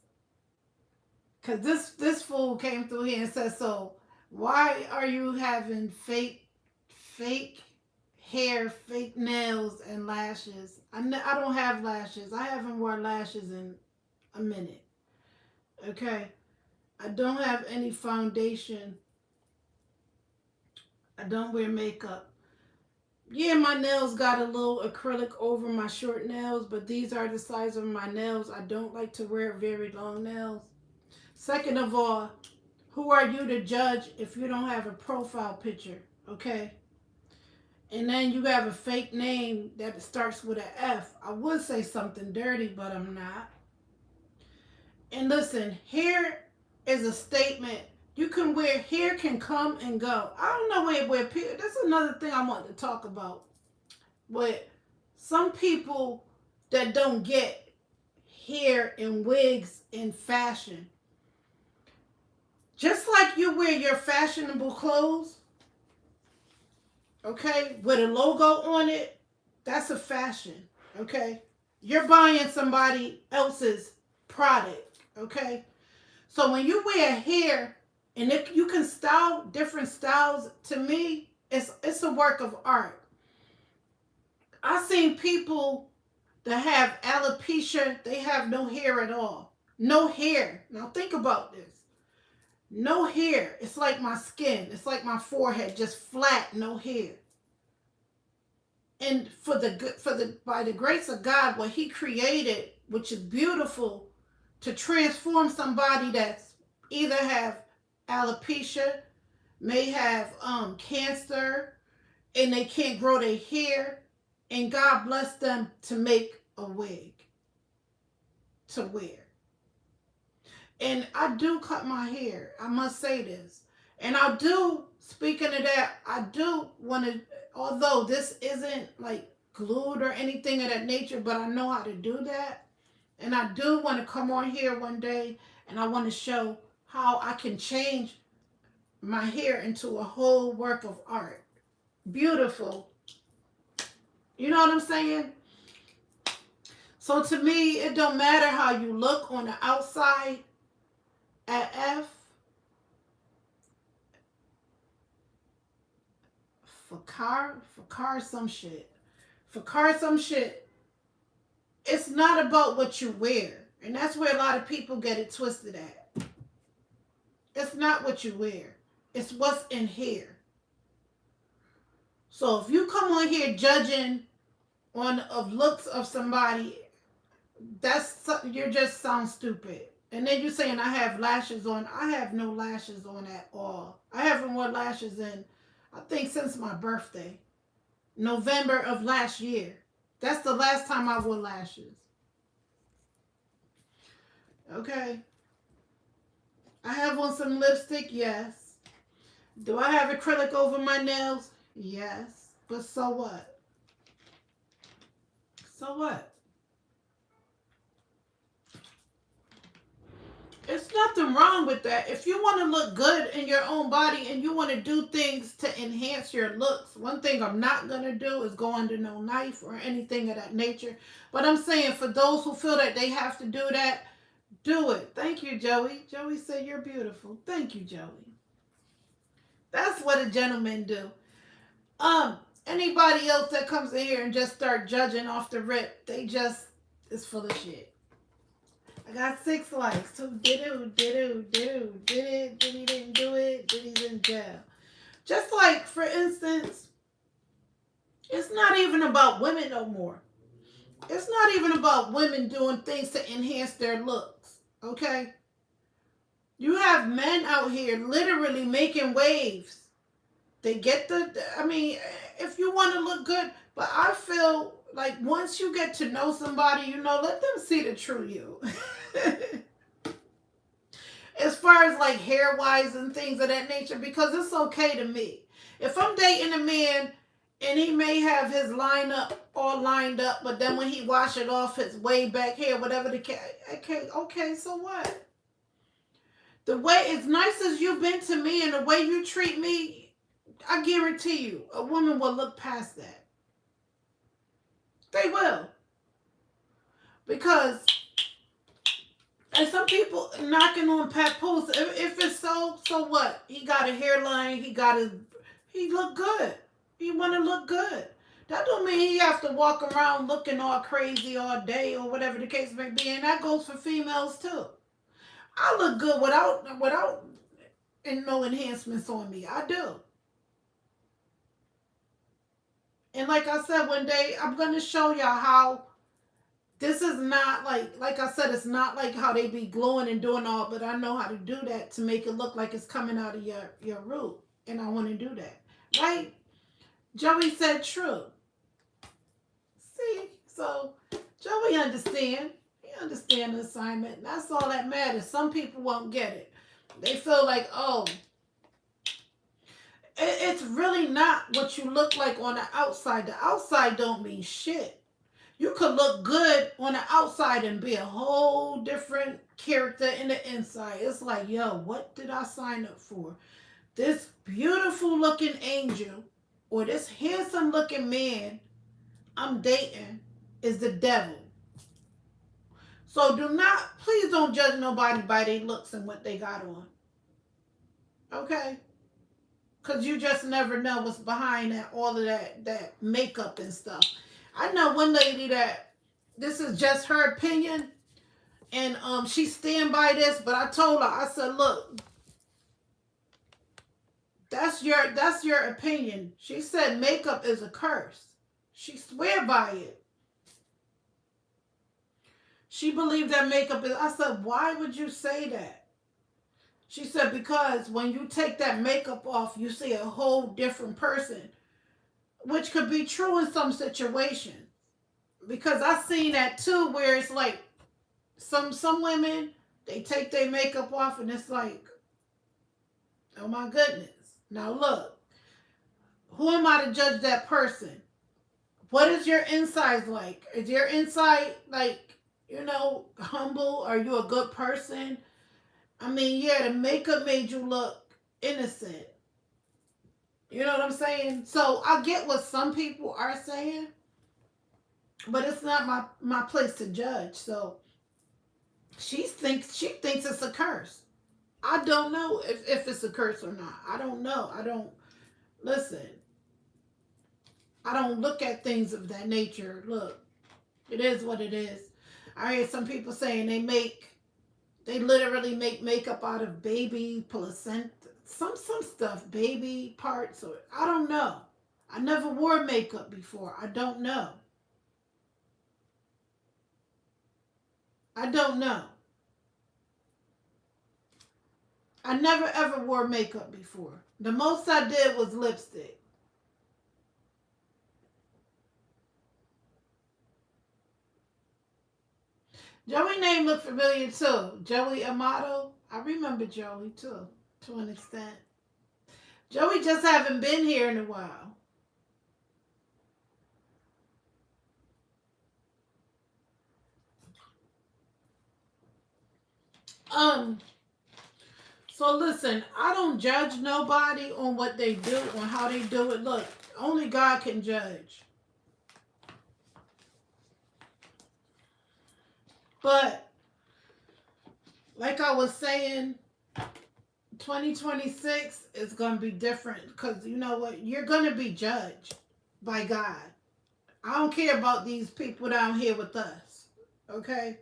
cause this fool came through here and said, so why are you having fake hair, fake nails, and lashes? I don't have lashes. I haven't worn lashes in a minute. Okay, I don't have any foundation. I don't wear makeup. Yeah, my nails got a little acrylic over my short nails, but these are the size of my nails. I don't like to wear very long nails. Second of all, who are you to judge if you don't have a profile picture, okay? And then you have a fake name that starts with an F. I would say something dirty, but I'm not. And listen, hair is a statement. You can wear, hair can come and go. I don't know where people, that's another thing I want to talk about. But some people that don't get hair and wigs in fashion. Just like you wear your fashionable clothes, okay, with a logo on it, That's a fashion, okay? You're buying somebody else's product, okay? So when you wear hair and you can style different styles, to me, it's a work of art. I've seen people that have alopecia, they have no hair at all. No hair. Now think about this. No hair. It's like my skin. It's like my forehead, just flat, no hair. And by the grace of God, what He created, which is beautiful, to transform somebody that's either have alopecia, may have cancer, and they can't grow their hair, and God bless them to make a wig to wear. And I do cut my hair. I must say this. And I do, speaking of that, I do want to, although this isn't like glued or anything of that nature, but I know how to do that. And I do want to come on here one day and I want to show how I can change my hair into a whole work of art. Beautiful. You know what I'm saying? So to me, it don't matter how you look on the outside at for car some shit. For car some shit. It's not about what you wear. And that's where a lot of people get it twisted at. It's not what you wear. It's what's in here. So if you come on here judging on of looks of somebody, you just sound stupid. And then you're saying I have lashes on. I have no lashes on at all. I haven't worn lashes in, I think, since my birthday. November of last year. That's the last time I wore lashes. Okay. I have on some lipstick, yes. Do I have acrylic over my nails? Yes. But so what? So what? It's nothing wrong with that. If you want to look good in your own body and you want to do things to enhance your looks, one thing I'm not going to do is go under no knife or anything of that nature. But I'm saying for those who feel that they have to do that, do it. Thank you, Joey. Joey said you're beautiful. Thank you, Joey. That's what a gentleman do. Anybody else that comes in here and just start judging off the rip, they just is full of shit. I got 6 likes. So did it, didn't do it, did he's in jail. Just like, for instance, it's not even about women no more. It's not even about women doing things to enhance their looks, okay? You have men out here literally making waves. They get if you want to look good, but I feel like once you get to know somebody, let them see the true you. As far as like hair wise and things of that nature, because it's okay to me. If I'm dating a man and he may have his lineup all lined up, but then when he wash it off, his way back hair, whatever the case, okay, so what? The way, as nice as you've been to me and the way you treat me, I guarantee you, a woman will look past that. They will. Because, and some people knocking on papoose, if it's so what? He got a hairline, he look good. He want to look good. That don't mean he have to walk around looking all crazy all day or whatever the case may be. And that goes for females too. I look good without and no enhancements on me. I do. And like I said, one day I'm going to show y'all how this is not like I said, it's not like how they be gluing and doing all, but I know how to do that to make it look like it's coming out of your root. And I want to do that. Right? Joey said true. See? So Joey understand. He understand the assignment. That's all that matters. Some people won't get it. They feel like, oh, it's really not what you look like on the outside. The outside don't mean shit. You could look good on the outside and be a whole different character in the inside. It's like, yo, what did I sign up for? This beautiful looking angel or this handsome looking man I'm dating is the devil. So please don't judge nobody by their looks and what they got on. Okay? Because you just never know what's behind all of that makeup and stuff. I know one lady that, this is just her opinion, and she stand by this, but I told her, I said, look, that's your opinion. She said makeup is a curse. She swear by it. She believed that makeup is, I said, why would you say that? She said, because when you take that makeup off, you see a whole different person, which could be true in some situations. Because I seen that too, where it's like some women, they take their makeup off and it's like, oh my goodness. Now look, who am I to judge that person? What is your inside like? Is your inside like, humble? Are you a good person? I mean, yeah, the makeup made you look innocent. You know what I'm saying? So I get what some people are saying, but it's not my place to judge. So she thinks it's a curse. I don't know if it's a curse or not. I don't know. I don't listen. I don't look at things of that nature. Look, it is what it is. I hear some people saying they literally make makeup out of baby placenta, some stuff, baby parts, or I don't know. I never wore makeup before. I don't know. I don't know. I never ever wore makeup before. The most I did was lipstick. Joey name looked familiar too. Joey Amato. I remember Joey too, to an extent. Joey just haven't been here in a while. Um, so listen, I don't judge nobody on what they do, on how they do it. Look, only God can judge. But like I was saying, 2026 is going to be different because you know what? You're going to be judged by God. I don't care about these people down here with us. Okay?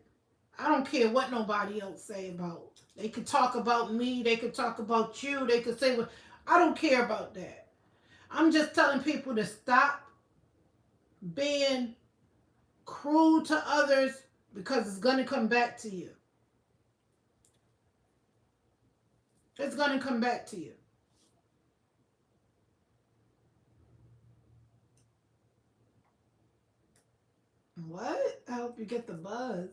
I don't care what nobody else say about. They could talk about me. They could talk about you. They could say what. I don't care about that. I'm just telling people to stop being cruel to others because it's going to come back to you. It's going to come back to you. What? I hope you get the buzz.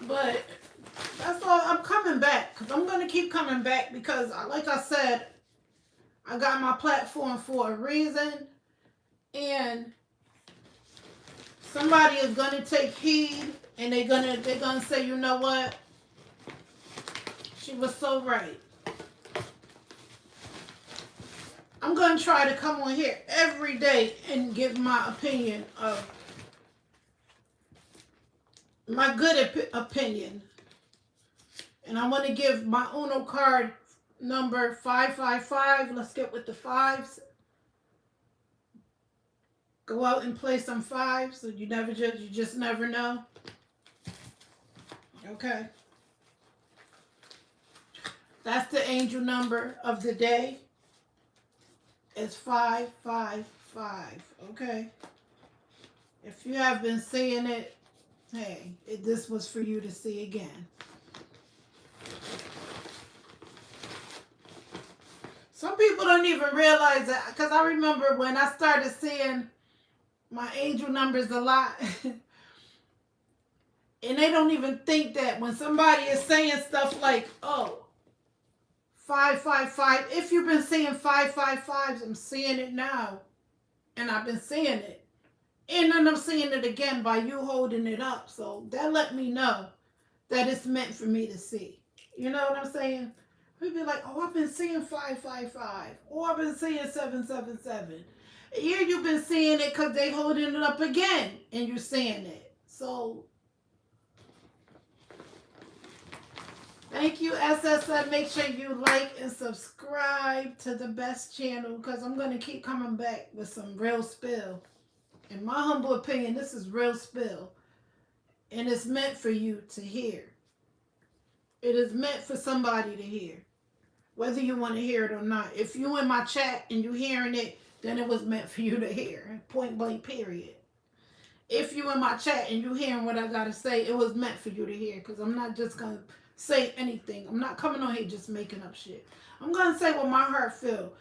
But that's all. I'm coming back because I'm going to keep coming back because, like I said, I got my platform for a reason. And somebody is going to take heed and they're gonna say, you know what? She was so right. I'm going to try to come on here every day and give my opinion of my good opinion. And I want to give my Uno card number 555. Let's get with the fives. Go out and play some fives. So you just never know. Okay. That's the angel number of the day. It's 555. Okay. If you have been seeing it, hey, this was for you to see again. Some people don't even realize that, because I remember when I started seeing my angel numbers a lot, and they don't even think that when somebody is saying stuff like, oh, 555, if you've been seeing 555s, I'm seeing it now, and I've been seeing it. And then I'm seeing it again by you holding it up. So that let me know that it's meant for me to see. You know what I'm saying? People be like, oh, I've been seeing 555. Oh, I've been seeing 777. Yeah, you've been seeing it because they holding it up again and you're seeing it. So thank you, SSM. Make sure you like and subscribe to the best channel because I'm going to keep coming back with some real spill. In my humble opinion, this is real spill. And it's meant for you to hear. It is meant for somebody to hear. Whether you want to hear it or not. If you in my chat and you hearing it, then it was meant for you to hear. Point blank, period. If you in my chat and you hearing what I got to say, it was meant for you to hear. Because I'm not just going to say anything. I'm not coming on here just making up shit. I'm going to say what my heart feel.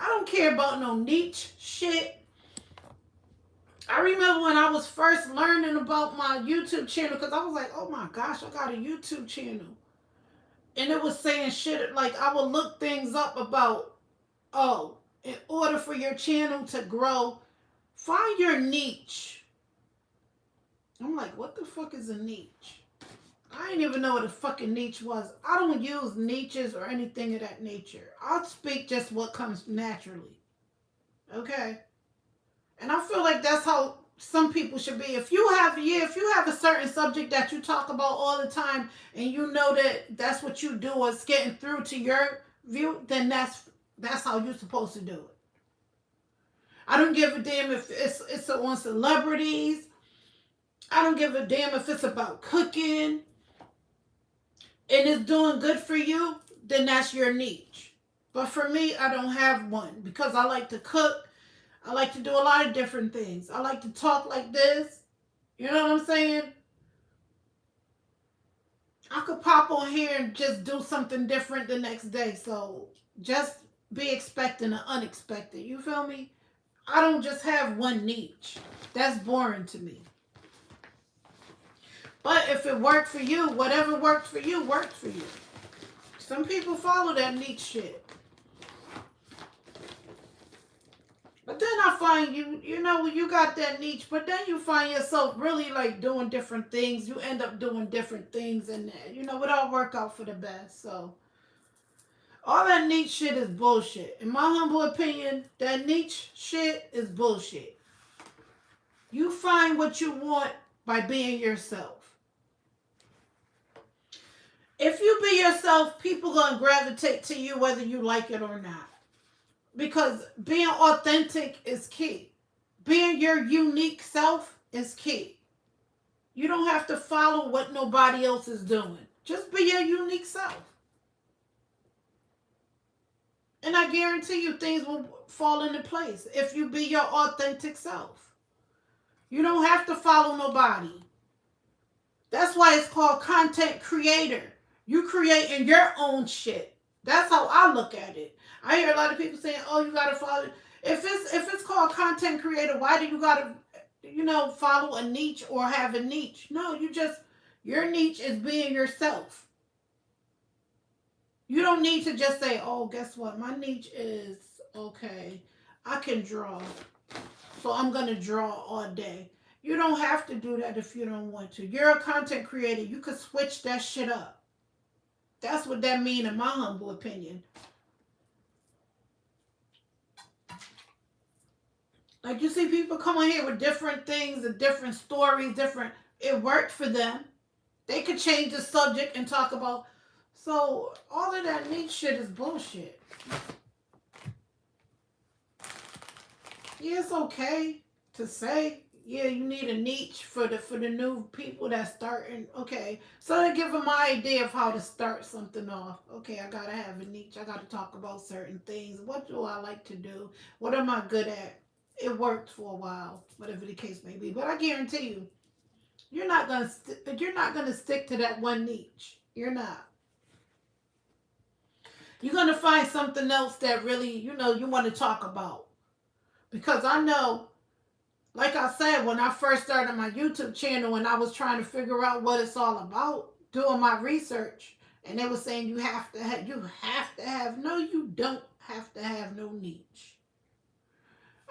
I don't care about no niche shit. I remember when I was first learning about my YouTube channel, because I was like, oh my gosh, I got a YouTube channel. And it was saying shit, like I would look things up about, oh, in order for your channel to grow, find your niche. I'm like, what the fuck is a niche? I didn't even know what a fucking niche was. I don't use niches or anything of that nature. I'll speak just what comes naturally. Okay? And I feel like that's how some people should be. If you have a certain subject that you talk about all the time and you know that that's what you do, is getting through to your view, then that's how you're supposed to do it. I don't give a damn if it's on celebrities. I don't give a damn if it's about cooking and it's doing good for you, then that's your niche. But for me, I don't have one because I like to cook. I like to do a lot of different things. I like to talk like this. You know what I'm saying? I could pop on here and just do something different the next day. So just be expecting the unexpected. You feel me? I don't just have one niche. That's boring to me. But if it worked for you, whatever worked for you, worked for you. Some people follow that niche shit. But then I find you got that niche, but then you find yourself really like doing different things. You end up doing different things and it all work out for the best. So all that niche shit is bullshit. In my humble opinion, that niche shit is bullshit. You find what you want by being yourself. If you be yourself, people gonna gravitate to you whether you like it or not. Because being authentic is key. Being your unique self is key. You don't have to follow what nobody else is doing. Just be your unique self. And I guarantee you things will fall into place if you be your authentic self. You don't have to follow nobody. That's why it's called content creator. You creating your own shit. That's how I look at it. I hear a lot of people saying, "Oh, you gotta follow." If it's called content creator, why do you gotta, follow a niche or have a niche? No, your niche is being yourself. You don't need to just say, "Oh, guess what? My niche is okay. I can draw, so I'm gonna draw all day." You don't have to do that if you don't want to. You're a content creator. You could switch that shit up. That's what that means in my humble opinion. Like you see people come on here with different things and different stories, it worked for them. They could change the subject and talk about. So all of that niche shit is bullshit. Yeah, it's okay to say, yeah, you need a niche for the new people that's starting. Okay, so to give them an idea of how to start something off. Okay, I gotta have a niche. I gotta talk about certain things. What do I like to do? What am I good at? It worked for a while, whatever the case may be. But I guarantee you, you're not gonna stick to that one niche. You're not. You're gonna find something else that really you want to talk about. Because I know, like I said, when I first started my YouTube channel and I was trying to figure out what it's all about, doing my research, and they were saying you have to have. No, you don't have to have no niche.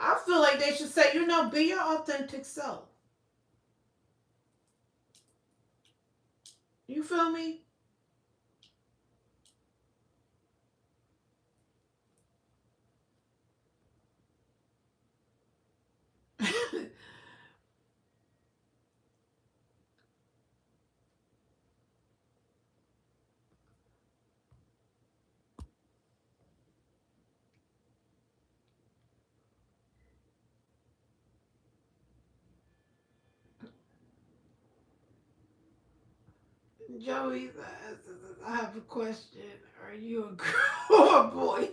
I feel like they should say, be your authentic self. You feel me? Joey says, I have a question. Are you a girl or a boy?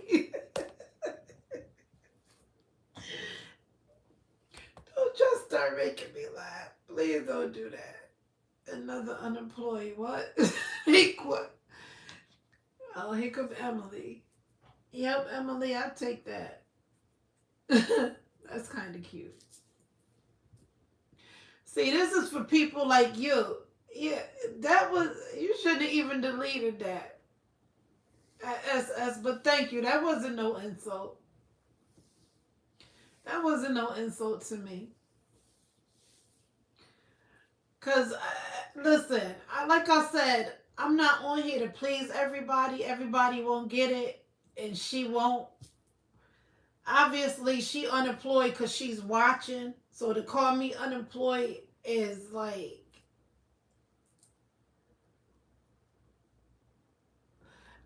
Don't just start making me laugh. Please don't do that. Another unemployed. What? What? Oh, here comes Emily. Yep, Emily, I take that. That's kind of cute. See, this is for people like you. Yeah, that was, you shouldn't have even deleted that. But thank you. That wasn't no insult. That wasn't no insult to me. Cause listen, like I said, I'm not on here to please everybody. Everybody won't get it, and she won't. Obviously, she unemployed because she's watching. So to call me unemployed is like,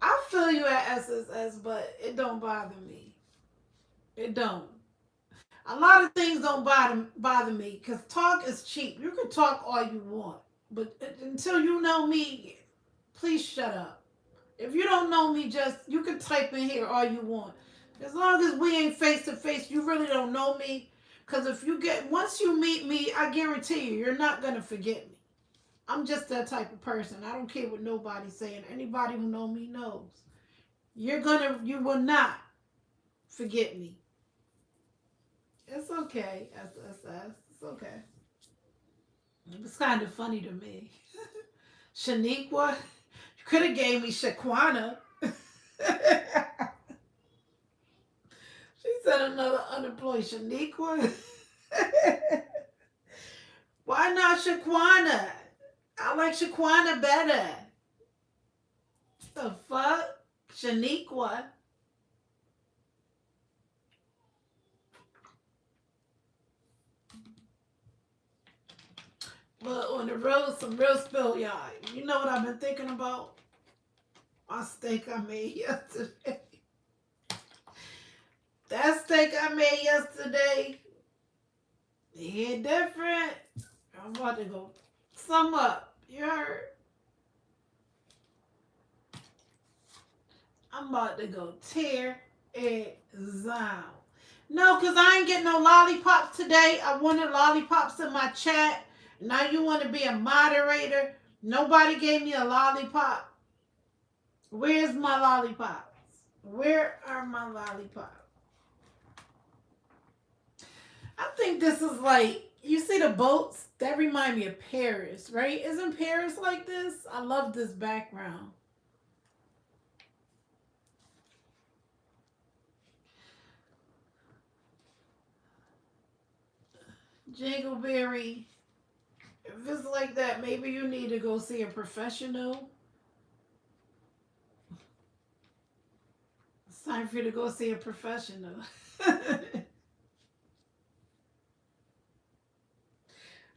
I feel you at SSS, but it don't bother me. It don't. A lot of things don't bother me because talk is cheap. You can talk all you want, but until you know me, please shut up. If you don't know me, just you can type in here all you want. As long as we ain't face to face, you really don't know me. Because if you get once you meet me, I guarantee you, you're not gonna forget me. I'm just that type of person. I don't care what nobody's saying. Anybody who know me knows. You will not forget me. It's okay. It's okay. It's kind of funny to me. Shaniqua, you could have gave me Shaquana. She said another unemployed Shaniqua. Why not Shaquana? I like Shaquana better. The fuck? Shaniqua. But on the road, some real spill, y'all. You know what I've been thinking about? My steak I made yesterday. That steak I made yesterday, it hit different. I'm about to go sum up. You heard? I'm about to go tear it down. No, because I ain't getting no lollipops today. I wanted lollipops in my chat. Now you want to be a moderator. Nobody gave me a lollipop. Where's my lollipops? Where are my lollipops? I think this is like, you see the boats? That remind me of Paris, right? Isn't Paris like this? I love this background. Jingleberry. If it's like that, maybe you need to go see a professional. It's time for you to go see a professional.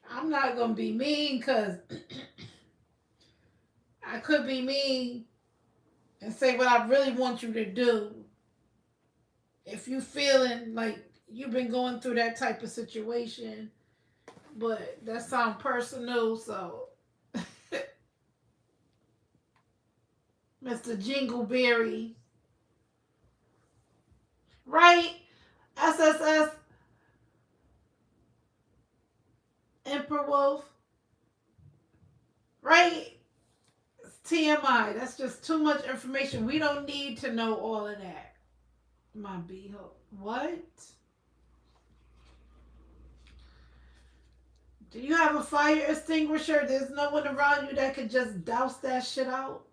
I'm not going to be mean because I could be mean and say what I really want you to do. If you feeling like you've been going through that type of situation, but that sounds personal, so Mr. Jingleberry, right? SSS Emperor Wolf, right? It's TMI. That's just too much information. We don't need to know all of that. My beehole. What? Do you have a fire extinguisher? There's no one around you that could just douse that shit out?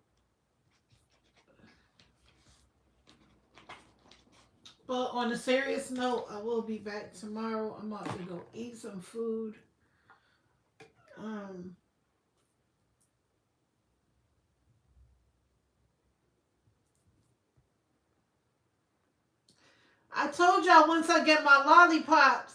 But on a serious note, I will be back tomorrow. I'm about to go eat some food. I told y'all once I get my lollipops,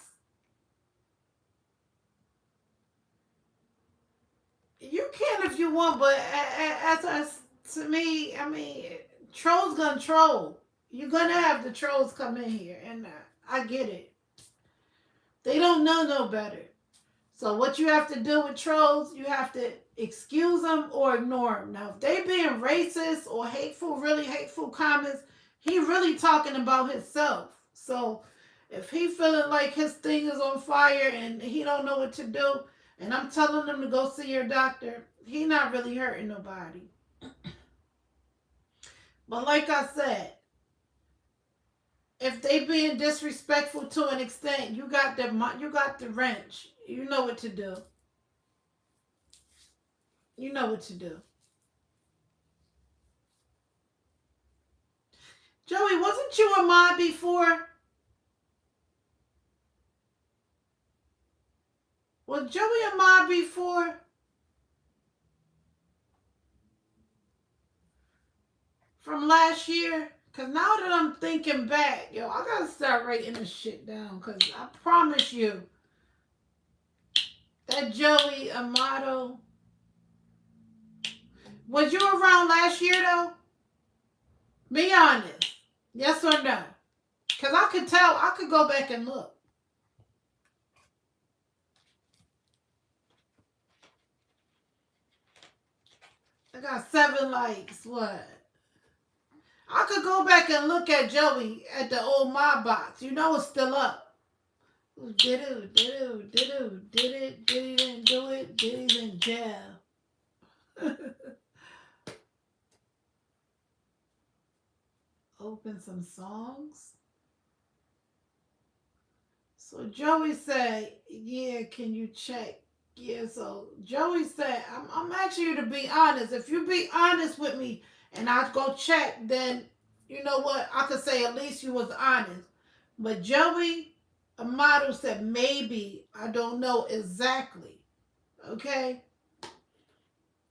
you can if you want, but as to me, I mean, trolls gonna troll. You're gonna have the trolls come in here, and I get it. They don't know no better. So what you have to do with trolls, you have to excuse them or ignore them. Now, if they being racist or hateful, really hateful comments, he really talking about himself. So if he feeling like his thing is on fire and he don't know what to do, and I'm telling him to go see your doctor, he not really hurting nobody. But like I said, if they being disrespectful to an extent, you got the wrench. You know what to do. You know what to do. Joey, wasn't you a mod before? Was Joey a mod before? From last year? Because now that I'm thinking back, yo, I got to start writing this shit down. Because I promise you, that Joey Amato. Was you around last year, though? Be honest. Yes or no? Because I could tell. I could go back and look. I got 7 likes. What? I could go back and look at Joey at the old mob box. You know it's still up. Did it, didn't do it, did it in jail. Open some songs. So Joey said, yeah, can you check? Yeah, so Joey said, I'm asking you to be honest. If you be honest with me and I go check, then you know what? I could say at least you was honest. But Joey Amato said, maybe, I don't know exactly. Okay?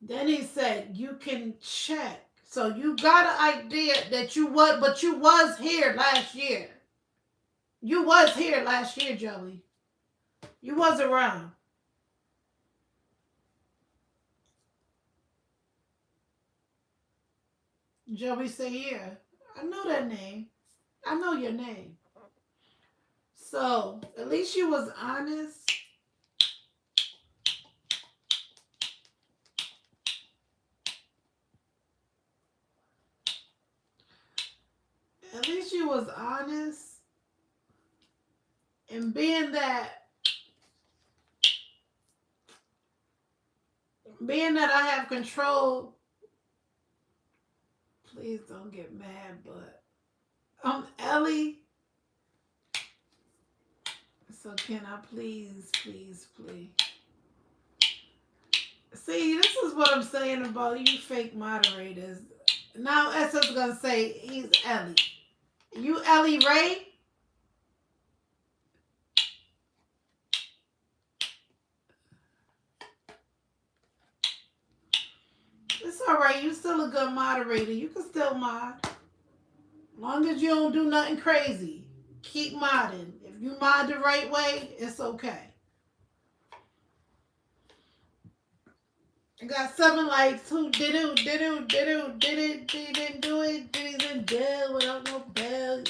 Then he said, you can check. So you got an idea that you was, but you was here last year. You was here last year, Joey. You was around. Joey said, yeah, I know that name. I know your name. So, at least you was honest. At least you was honest. And being that I have control, please don't get mad, but Ellie. So can I please? See, this is what I'm saying about you fake moderators. Now Essa's gonna say he's Ellie. You Ellie Ray? It's alright, you still a good moderator. You can still mod. As long as you don't do nothing crazy. Keep modding. If you mod the right way, it's okay. I got 7 likes. Who did it, didn't do it, did it in jail without no bail.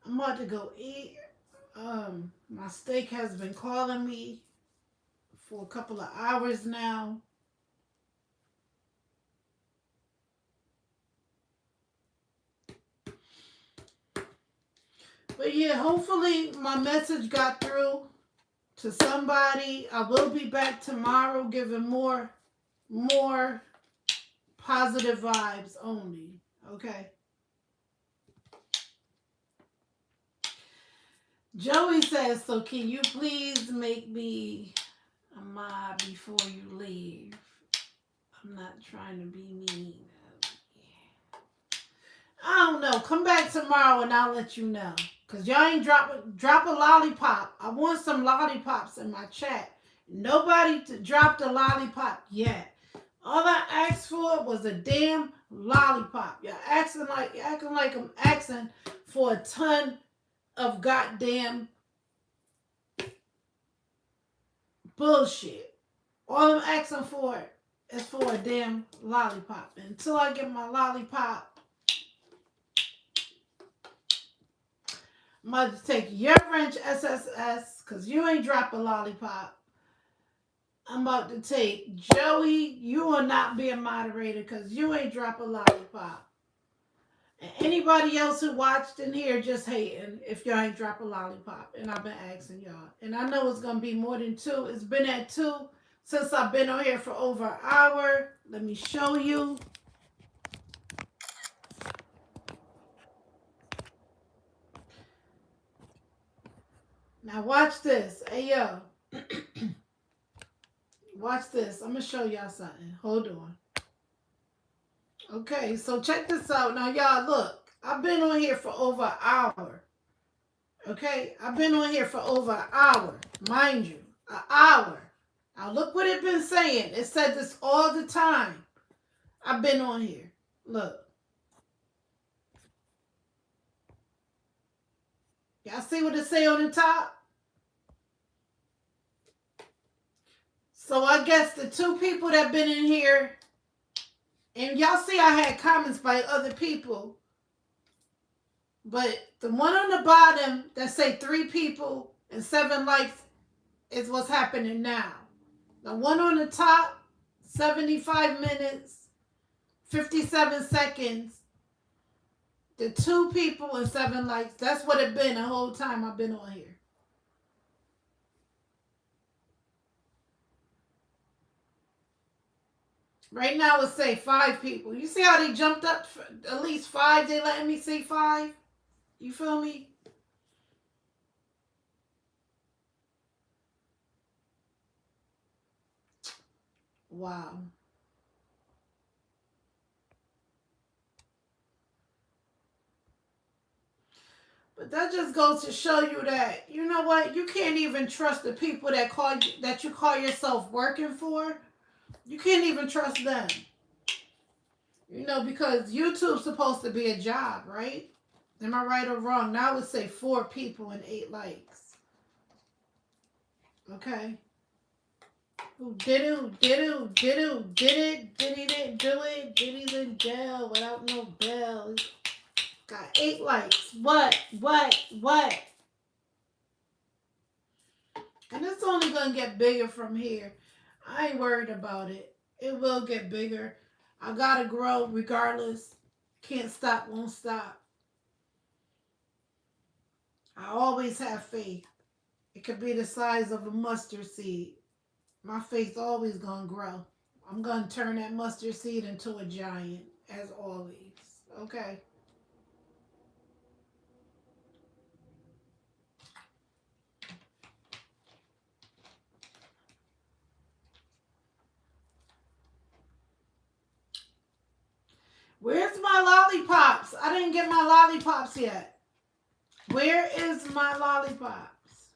I'm about to go eat. My steak has been calling me for a couple of hours now. But yeah, hopefully my message got through to somebody. I will be back tomorrow giving more positive vibes only. Okay. Joey says, so can you please make me a mod before you leave? I'm not trying to be mean. I don't know. Come back tomorrow and I'll let you know. Because y'all ain't drop a lollipop. I want some lollipops in my chat. Nobody dropped a lollipop yet. All I asked for was a damn lollipop. You're acting like I'm asking for a ton of goddamn bullshit. All I'm asking for is for a damn lollipop. And until I get my lollipop, I'm about to take your wrench SSS because you ain't drop a lollipop. I'm about to take Joey. You will not be a moderator because you ain't drop a lollipop. And anybody else who watched in here just hating if y'all ain't drop a lollipop. And I've been asking y'all. And I know it's going to be more than 2. It's been at 2 since I've been on here for over an hour. Let me show you. Now watch this. Hey, yo. Watch this. I'm going to show y'all something. Hold on. Okay, so check this out. Now, y'all, look. I've been on here for over an hour. Okay? I've been on here for over an hour. Mind you. An hour. Now, look what it's been saying. It said this all the time. I've been on here. Look. Y'all see what it say on the top? So I guess the 2 people that been in here, and y'all see I had comments by other people, but the one on the bottom that say 3 people and 7 likes is what's happening now. The one on the top, 75 minutes, 57 seconds. The 2 people and 7 likes. That's what it been the whole time I've been on here. Right now it say 5 people. You see how they jumped up for at least 5? They letting me see 5. You feel me? Wow. But that just goes to show you that, you know what, you can't even trust the people that you call yourself working for. You can't even trust them. You know, because YouTube's supposed to be a job, right? Am I right or wrong? Now it say 4 people and 8 likes. Okay. Who did it? Who did it? Who did it? Who did it? Did he didn't do it? Did he's in jail without no bail? Got 8 likes. What? And it's only gonna get bigger from here. I ain't worried about it. It will get bigger. I gotta grow regardless. Can't stop, won't stop. I always have faith. It could be the size of a mustard seed. My faith always gonna grow. I'm gonna turn that mustard seed into a giant, as always. Okay. Where's my lollipops? I didn't get my lollipops yet. Where is my lollipops?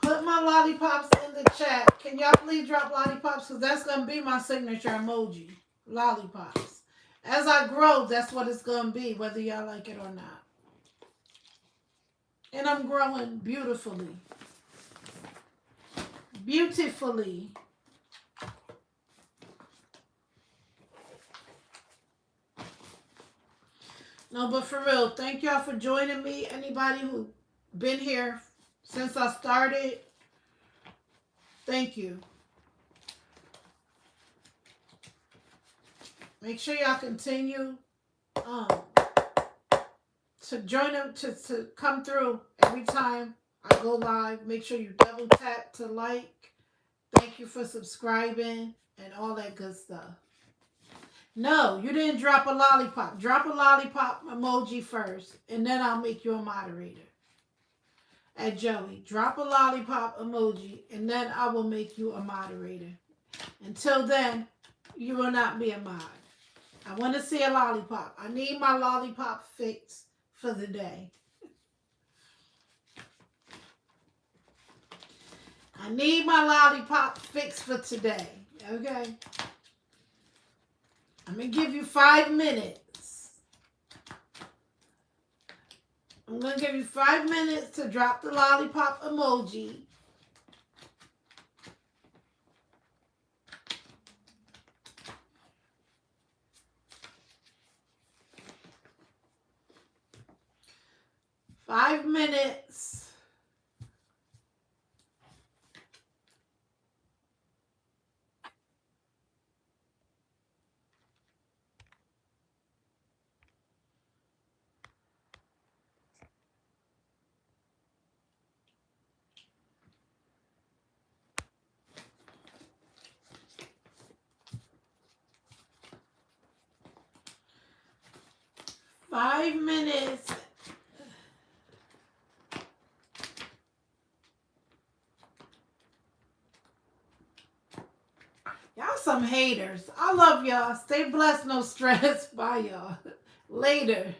Put my lollipops in the chat. Can y'all please drop lollipops? Because that's going to be my signature emoji. Lollipops. As I grow, that's what it's going to be, whether y'all like it or not. And I'm growing beautifully. Beautifully. No, but for real, thank y'all for joining me. Anybody who been here since I started, thank you. Make sure y'all continue to join them, to come through every time I go live. Make sure you double tap to like. Thank you for subscribing and all that good stuff. No, you didn't drop a lollipop. Drop a lollipop emoji first, and then I'll make you a moderator. At Joey, drop a lollipop emoji, and then I will make you a moderator. Until then, you will not be a mod. I want to see a lollipop. I need my lollipop fix for the day. I need my lollipop fix for today. Okay? I'm going to give you 5 minutes. I'm going to give you 5 minutes to drop the lollipop emoji. Five minutes. 5 minutes. Y'all some haters. I love y'all. Stay blessed, no stress. Bye, y'all. Later.